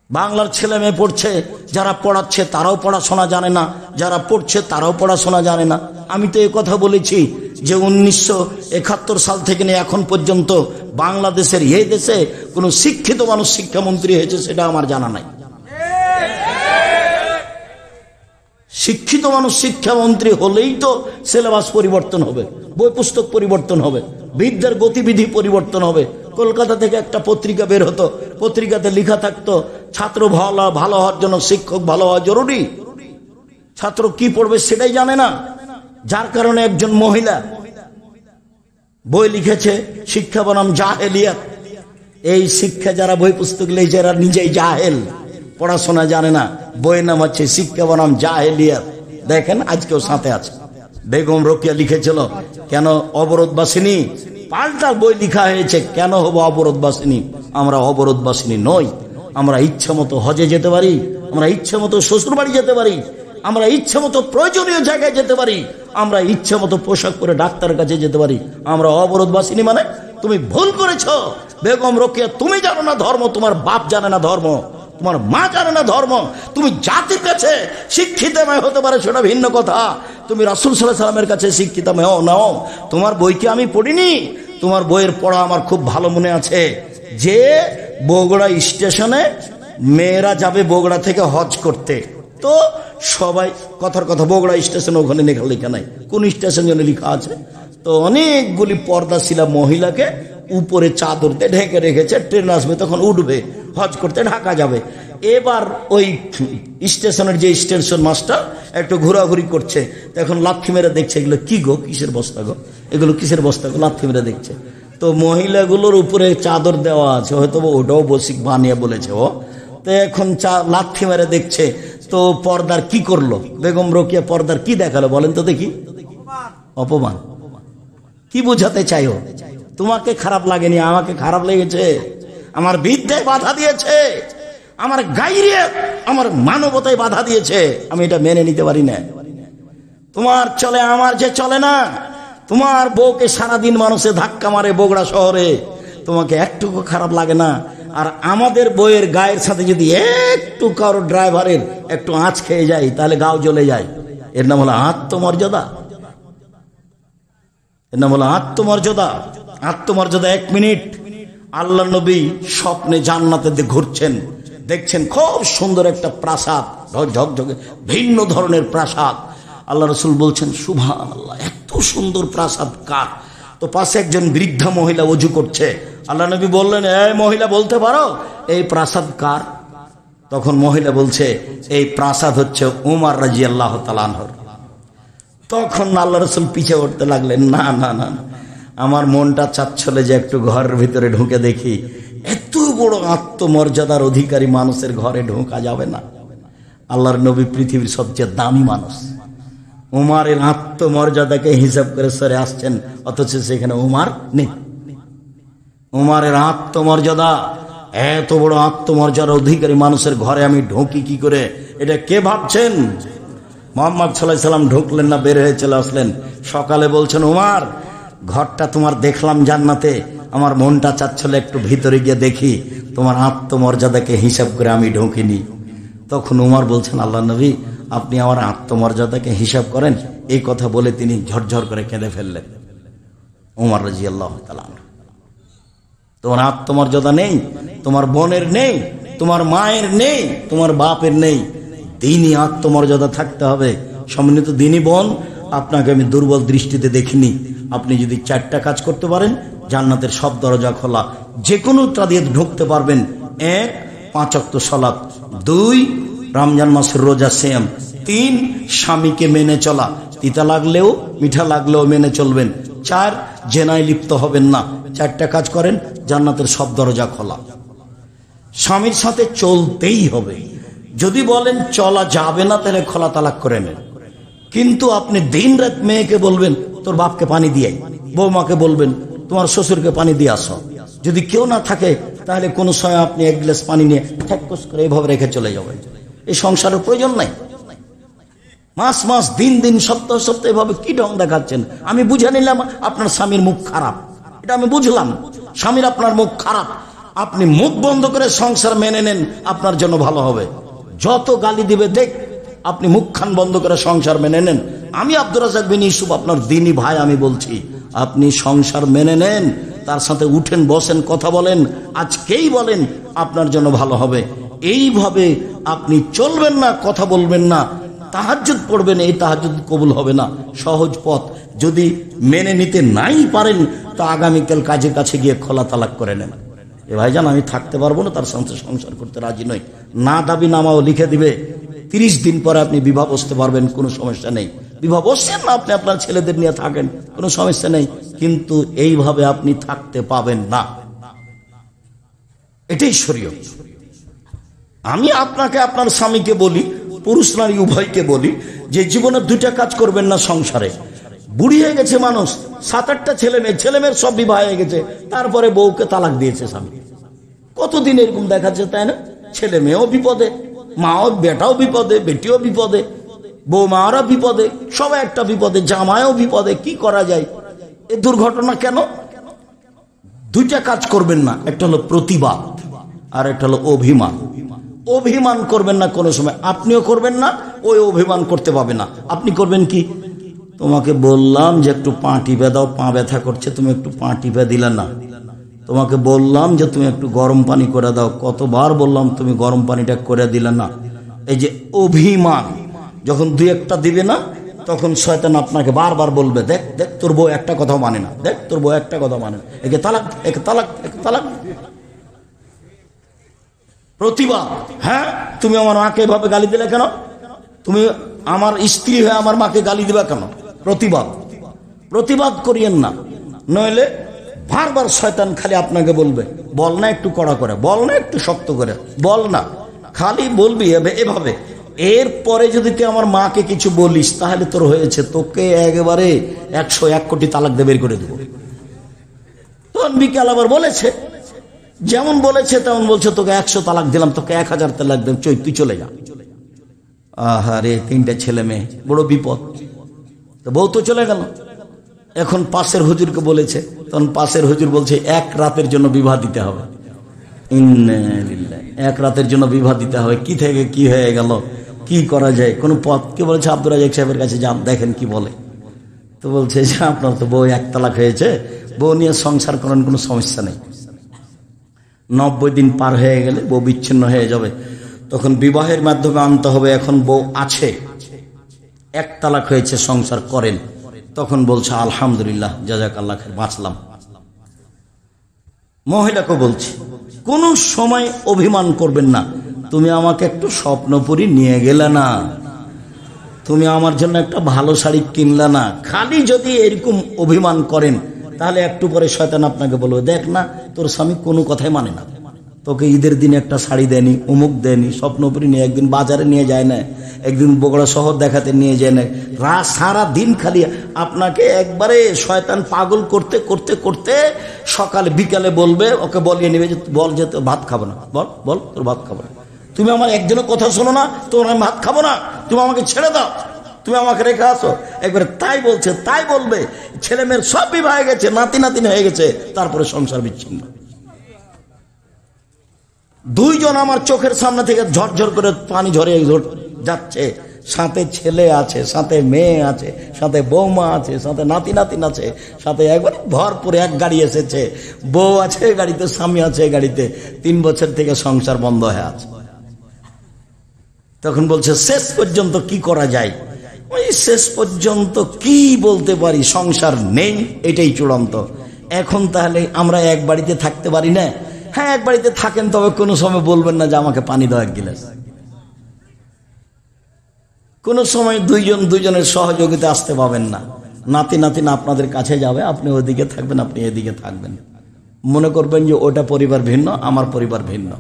বাংলার ছেলে মেয়ে পড়ছে, যারা পড়াচ্ছে তারাও পড়াশোনা জানে না, যারা পড়ছে তারাও পড়াশোনা জানে না। আমি তো কথা বলেছি যে 1971 সাল থেকে নিয়ে এখন পর্যন্ত বাংলাদেশের এই দেশে কোনো শিক্ষিত মানুষ শিক্ষামন্ত্রী হয়েছে সেটা আমার জানা নাই। শিক্ষিত মানুষ শিক্ষামন্ত্রী হলেই তো সিলেবাস পরিবর্তন হবে, বই পুস্তক পরিবর্তন হবে, বিদ্যার গতিবিধি পরিবর্তন হবে। কলকাতা থেকে একটা পত্রিকা বের হতো, পত্রিকাতে লেখা থাকতো ছাত্র ভালো হওয়ার জন্য শিক্ষক ভালো হওয়া জরুরি। ছাত্র কি পড়বে সেটাই জানে না, যার কারণে একজন মহিলা বই লিখেছে শিক্ষা বনাম জাহেলিয়াত। এই শিক্ষা যারা বই পুস্তক লিখে যারা নিজেই জাহেল, পড়াশোনা জানে না, বইয়ের নাম হচ্ছে শিক্ষা বনাম জাহেলিয়াত। দেখেন আজকেও সাথে আছে। বেগম রোকেয়া লিখেছিল কেন অবরোধবাসিনী, পাল্টা বই লেখা হয়েছে কেন হবো অবরোধবাসিনী। আমরা অবরোধবাসিনী নই, আমরা ইচ্ছা মতো হজে যেতে পারি, আমরা ইচ্ছা মতো শ্বশুর বাড়ি যেতে পারি, আমরা ইচ্ছা মতো প্রয়োজনীয় জায়গায় যেতে পারি, আমরা ইচ্ছা মতো পোশাক পরে ডাক্তারের কাছে যেতে পারি। আমরা অবরোধবাসিনী মানে? তুমি ভুল করেছ বেগম রোকেয়া। তুমি জানো না ধর্ম, তোমার বাপ জানে না ধর্ম, তোমার মা জানে না ধর্ম। তুমি জাতির কাছে শিক্ষিত হতে পারে সেটা ভিন্ন কথা, তুমি রাসূল সাল্লাল্লাহু আলাইহি সাল্লামের কাছে শিক্ষিত নাও। তোমার বইকে আমি পড়িনি, তোমার বইয়ের পড়া আমার খুব ভালো মনে আছে যে বগুড়া স্টেশনে মেয়েরা যাবে বগুড়া থেকে হজ করতে, তো সবাই কথার কথা বগুড়া স্টেশনে ওখানে লেখা নাই, কোন স্টেশন যেন লেখা আছে, তো অনেকগুলি পর্দাশীলা মহিলাকে উপরে চাদর দিয়ে ঢেকে রেখেছে, ট্রেন আসবে তখন উঠবে হজ করতে ঢাকা যাবে। এবার ওই স্টেশনের যে স্টেশন মাস্টার একটু ঘোরাঘুরি করছে, এখন লাথি মেরে দেখছে এগুলো কি গো, কিসের বস্তা গো, এগুলো কিসের বস্তা গো, লাথি মেরে দেখছে। তো মহিলাগুলোর উপরে চাদর দেওয়া আছে, হয়তো ওটাও বসিক বানিয়ে বলেছে ও, তো এখন লাথি মেরে দেখছে। তো পর্দার কি করলো বেগম রোকেয়া, পর্দার কি দেখালো বলেন তো দেখি? অপমান। কি বোঝাতে চাইও? তোমাকে খারাপ লাগেনি, আমাকে খারাপ লেগেছে। আমার বিদ্যায় বাধা দিয়েছে, আমার গাইরে আমার মানবতায় বাধা দিয়েছে, আমি এটা মেনে নিতে পারি না। তোমার চলে, আমার যে চলে না। তোমার বউকে সারাদিন মানুষে ধাক্কা মারে বগুড়া শহরে, তোমাকে একটুকু খারাপ লাগে না। আর আমাদের বইয়ের গায়ের সাথে যদি একটু কারো ড্রাইভারের একটু আঁচ খেয়ে যায় তাহলে গাও জ্বলে যায়। এর নাম হলো আত্মমর্যাদা, এর নাম হলো আত্মমর্যাদা। আত্মমর্যাদা। 1 মিনিট, আল্লাহ নবী স্বপ্নে জান্নাতে ঘুরছেন, দেখছেন খুব সুন্দর একটা প্রাসাদ, ঝকঝকে ভিন্ন ধরনের প্রাসাদ। আল্লাহ রসুল বলছেন সুবহানাল্লাহ, এত সুন্দর প্রাসাদ কার? তো পাশে একজন বৃদ্ধা মহিলা ওযু করছে। আল্লাহ নবী বললেন এই মহিলা বলতে পারো এই প্রাসাদ কার? তখন মহিলা বলছে এই প্রাসাদ হচ্ছে উমর রাদিয়াল্লাহু তাআলা আনহুর। তখন আল্লাহ রাসূল পিছে উঠতে লাগলেন, না না না, আমার মনটা চাচ্ছিল যে একটু ঘরের ভিতরে ঢুকে দেখি। এত বড় আত্মমর্যাদার অধিকারী মানুষের ঘরে ঢোকা যাবে না? আল্লাহর নবী পৃথিবীর সবচেয়ে দামি মানুষ, উমারের আত্মমর্যাদাকে হিসাব করে সরে আসছেন, অথচ সেখানে উমার নেই। উমারের আত্মমর্যাদা, এত বড় আত্মমর্যাদার অধিকারী মানুষের ঘরে আমি ঢুকি কি করে? এটা কে ভাবছেন? মুহাম্মদ সাল্লাল্লাহু আলাইহি সাল্লাম ঢুকলেন না, বের হয়ে চলে আসলেন। সকালে বলছেন, উমার ঘরটা তোমার দেখলাম জান্নাতে, আমার মনটা চাচ্ছিল একটু ভিতরে গিয়ে দেখি, তোমার আত্মমর্যাদাকে হিসাব করে আমি ঢুকিনি। তখন উমর বলছেন, আল্লাহ নবী আপনি আমার আত্মমর্যাদাকে হিসাব করেন। এই কথা বলে তিনি ঝরঝর করে কেঁদে ফেললেন। উমর রাদিয়াল্লাহু তাআলা আনহু, তোমার আত্মমর্যাদা নেই, তোমার বোনের নেই, তোমার মায়ের নেই, তোমার বাপের নেই, দিনই আত্মমর্যাদা থাকতে হবে। সম্মানিত দিনী বোন, আপনাকে আমি দুর্বল দৃষ্টিতে দেখিনি। আপনি যদি 4টা কাজ করতে পারেন, জান্নাতের সব দরজা খোলা, যে কোনোটা দিয়ে ঢুকতে পারবেন। 1 5 ওয়াক্ত সালাত, 2 রমজান মাসের রোজা সিয়াম, 3 স্বামীকে মেনে চলা, তিতা লাগলেও মিঠা লাগলেও মেনে চলবেন, 4 জেনায় লিপ্ত হবেন না। 4টা কাজ করেন, জান্নাতের সব দরজা খোলা। স্বামীর সাথে চলতেই হবে। যদি বলেন চলা যাবে না, তাহলে খোলা তালাক করে নেন। কিন্তু আপনি দিন রাত মেয়েকে বলবেন তোর বাপকে পানি দিয়ে, বৌমাকে বলবেন তোমার শ্বশুরকে পানি দিয়ে আসো। যদি কেউ না থাকে, তাহলে কোন সময় আপনি 1 গ্লাস পানি নিয়ে ঠেকস করে এভাবে রেখে চলে যাবেন। এই সংসারের প্রয়োজন নাই। মাস মাস, দিন দিন, সপ্তাহ সপ্তাহ এভাবে কি ঢং দেখাচ্ছেন? আমি বুঝে নিলাম আপনার স্বামীর মুখ খারাপ, এটা আমি বুঝলাম। স্বামীর আপনার মুখ খারাপ, আপনি মুখ বন্ধ করে সংসার মেনে নেন, আপনার জন্য ভালো হবে। যত গালি দিবে দেখ, আপনি মুখখান বন্ধ করে সংসার মেনে নেন। আমি আব্দুর রাজ্জাক বিন ইউসুফ, আপনার দিনী ভাই, আমি বলছি আপনি সংসার মেনে নেন, তার সাথে উঠেন বসেন, কথা বলেন, আজকেই বলেন, আপনার জন্য ভালো হবে। এইভাবে আপনি চলবেন না, কথা বলবেন না, তাহাজ্জুদ পড়বেন, এই তাহাজ্জুদ কবুল হবে না। সহজ পথ, যদি মেনে নিতে নাই পারেন, তো আগামীকাল কাজের কাছে গিয়ে খোলা তালাক করে নেন। এ ভাইজান আমি থাকতে পারবো না, তার সাথে সংসার করতে রাজি নই, না দাবি নামাও লিখে দিবে। 30 দিন পরে আপনি বিবাহ বসতে পারবেন, কোনো সমস্যা নেই। বিবাহ বসছেন না, আপনি আপনার ছেলেদের নিয়ে থাকেন, কোনো সমস্যা নেই। কিন্তু এইভাবে আপনি থাকতে পাবেন না, এটাই শরীয়ত। আমি আপনাকে, আপনার স্বামীকে বলি, পুরুষ নারী উভয়কে বলি, যে জীবনে 2টা কাজ করবেন না সংসারে। বুড়ি হয়ে গেছে মানুষ, 7-8টা ছেলে মেয়ের সব বিবাহ হয়ে গেছে, তারপরে বউকে তালাক দিয়েছে স্বামী। কতদিন এরকম দেখাচ্ছে, তাই না? ছেলে মেয়েও বিপদে, মাও বেটাও বিপদে, বেটিও বিপদে, বৌমারা বিপদে, সবাই একটা বিপদে, জামাইও বিপদে। কি করা যায়? এ দুর্ঘটনা কেন? 2টা কাজ করবেন না, একটা হলো প্রতিবাদ আর একটা হলো অভিমান। অভিমান করবেন না কোনো সময়, আপনিও করবেন না, ওই অভিমান করতে পাবে না। আপনি করবেন কি? তোমাকে বললাম যে একটু পা টিপে দাও, পা ব্যথা করছে, তুমি একটু পা টিপে দিলে না। তোমাকে বললাম যে তুমি একটু গরম পানি করে দাও, কতবার বললাম তুমি গরম পানিটা করে দিলে না। এই যে অভিমান, যখন 2-1টা দিবে না, তখন শয়তান আপনাকে বারবার বলবে, দেখ দেখ তোর বউ একটা কথা মানে না, দেখ তোর বউ একটা কথা মানে না, একে তালাক, একে তালাক, একে তালাক। প্রতিবাদ, হ্যাঁ তুমি আমার মাকে এভাবে গালি দিলে কেন? তুমি আমার স্ত্রী হয়ে আমার মাকে গালি দিবা কেন? প্রতিবাদ। প্রতিবাদ করিয়েন না, নইলে বারবার শয়তান খালি আপনাকে বলবে, বল না একটু কড়া করে, বল না একটু শক্ত করে, বল না, খালি বলবি এভাবে। এরপরে যদি তুই আমার মাকে কিছু বলিস, তাহলে তোর হয়েছে, তোকে একেবারে 101 কোটি তালাক দিয়ে বের করে দেবো। তখন বিকাল আবার বলেছে, যেমন বলেছে তেমন বলছে, তোকে 100 তালাক দিলাম, তোকে 1000 তালাক দিলাম, তুই চলে যা। আহারে, 3টা ছেলে মেয়ে, বড় বিপদ। তো বউ তো চলে গেল, এখন পাশের হুজুরকে বলেছে, তখন পাশের হুজুর বলছে 1 রাতের জন্য বিবাহ দিতে হবে। ইন্না লিল্লাহি, 1 রাতের জন্য বিবাহ দিতে হবে। কি থেকে কি হয়ে গেল, কি করা যায়, কোন পথ? কে বলেছে আব্দুর রাজ্জাক সাহেবের কাছে যান, দেখেন কি বলে। তো বলছে যে আপনার তো বউ 1 তালাক হয়েছে, বউ নিয়ে সংসার করেন, কোনো সমস্যা নেই। 90 দিন পার হয়ে গেলে বউ বিচ্ছিন্ন হয়ে যাবে, তখন বিবাহের মাধ্যমে আনতে হবে। এখন বউ আছে, 1 তালাক হয়েছে, সংসার করেন। তখন বলছে আলহামদুলিল্লাহ, জাযাকাল্লাহ খাইর, বাঁচলাম। মহিলাকে বলছি, কোন সময় অভিমান করবেন না। তুমি আমাকে একটু স্বপ্নপুরী নিয়ে গেলে না, তুমি আমার জন্য একটা ভালো শাড়ি কিনলে না। খালি যদি এরকম অভিমান করেন তাহলে একটু পরে শয়তান আপনাকে বলবে, দেখ না তোর স্বামী কোনো কথাই মানে না, তোকে ঈদের দিনে একটা শাড়ি দেয়নি, অমুক দেয়নি, স্বপ্নপুরী নিয়ে একদিন বাজারে নিয়ে যায় না, একদিন বগুড়া শহর দেখাতে নিয়ে যায় না। সারা দিন খালি আপনাকে একবারে শয়তান পাগল করতে করতে করতে সকালে বিকালে বলবে, ওকে বলিয়ে নেবে যে বল যে তোর ভাত খাবো না, বল বল তোর ভাত খাবো না, তুমি আমার একজনের কথা শোনো না, তোমার আমি ভাত খাবো না, তুমি আমাকে ছেড়ে দাও, তুমি আমাকে রেখে আসো। একবারে তাই বলছে, তাই বলবে। ছেলে মেয়ের সব বিবাহ হয়ে গেছে, নাতি নাতিন হয়ে গেছে, তারপরে সংসার বিচ্ছিন্ন। দুইজন আমার চোখের সামনে থেকে ঝরঝর করে পানি ঝরে যাচ্ছে, সাথে ছেলে আছে, সাথে মেয়ে আছে, সাথে বৌমা আছে, সাথে নাতি নাতিন আছে, সাথে একবার ভরপুর এক গাড়ি এসেছে, বউ আছে গাড়িতে, স্বামী আছে গাড়িতে, 3 বছর থেকে সংসার বন্ধ হয়ে আছে। তখন বলছে শেষ পর্যন্ত কি করা যায়? ওই শেষ পর্যন্ত কি বলতে পারি, সংসার নেই, এটাই চূড়ান্ত। এখন তাহলে আমরা এক বাড়িতে থাকতে পারি না? হ্যাঁ, এক বাড়িতে থাকেন, তবে কোনো সময় বলবেন না যে আমাকে পানি দাও 1 গিলাস। কোনো সময় দুইজনের সহযোগিতা আসতে পাবেন না। নাতি নাতিন আপনাদের কাছে যাবে, আপনি ওদিকে থাকবেন, আপনি এদিকে থাকবেন। মনে করবেন যে ওটা পরিবার ভিন্ন, আমার পরিবার ভিন্ন,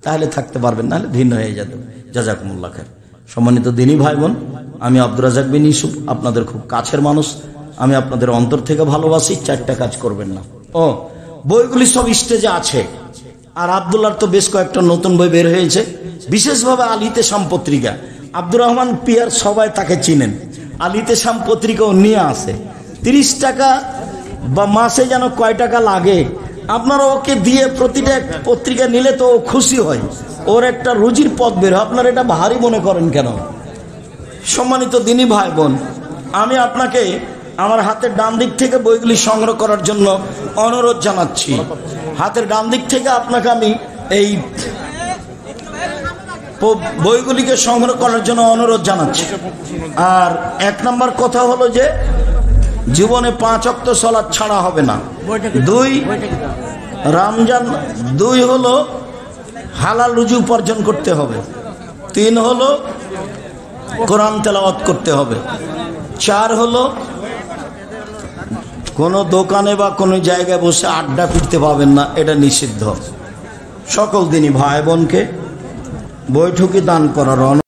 তাহলে থাকতে পারবেন, নাহলে ভিন্ন হয়ে যেত। জাযাকুমুল্লাহ খায়র। সম্মানিত দিনী ভাই বোন, আমি আব্দুর রাজ্জাক বিন ইউসুফ, আপনাদের খুব কাছের মানুষ, আমি আপনাদের অন্তর থেকে ভালোবাসি। 4টা কাজ করবেন না। ও বইগুলি সব স্টেজে আছে, আর আব্দুল্লাহর তো বেশ কয়েকটা নতুন বই বের হয়েছে, বিশেষভাবে আল ইতেশাম পত্রিকা। আব্দুর রহমান পিয়ার সবাই তাকে চিনেন, আল ইতেশাম পত্রিকাও নিয়ে আসে। 30 টাকা বা মাসে যেন কয় টাকা লাগে, আপনারা ওকে দিয়ে প্রতিটা পত্রিকা নিলে তো ও খুশি হয়, ওর একটা রুজির পথ বের হয়। আপনারা এটা ভারী মনে করেন কেন? সম্মানিত দিনী ভাই বোন, আমি আপনাকে আমার হাতের ডান দিক থেকে বইগুলি সংগ্রহ করার জন্য অনুরোধ জানাচ্ছি। হাতের ডান দিক থেকে আপনাকে আমি এই বইগুলিকে সংগ্রহ করার জন্য অনুরোধ জানাচ্ছি। আর 1 নম্বর কথা হলো যে জীবনে 5 ওয়াক্ত সালাত ছাড়া হবে না। 2 রমজান, 2 হলো হালাল রুজি উপার্জন করতে হবে। 3 হলো কোরআন তেলাওয়াত করতে হবে। 4 হলো কোনো দোকানে বা কোনো জায়গায় বসে আড্ডা পিটতে পাবেন না, এটা নিষিদ্ধ। সকল দিনই ভাই বোনকে বৈঠকি দান করার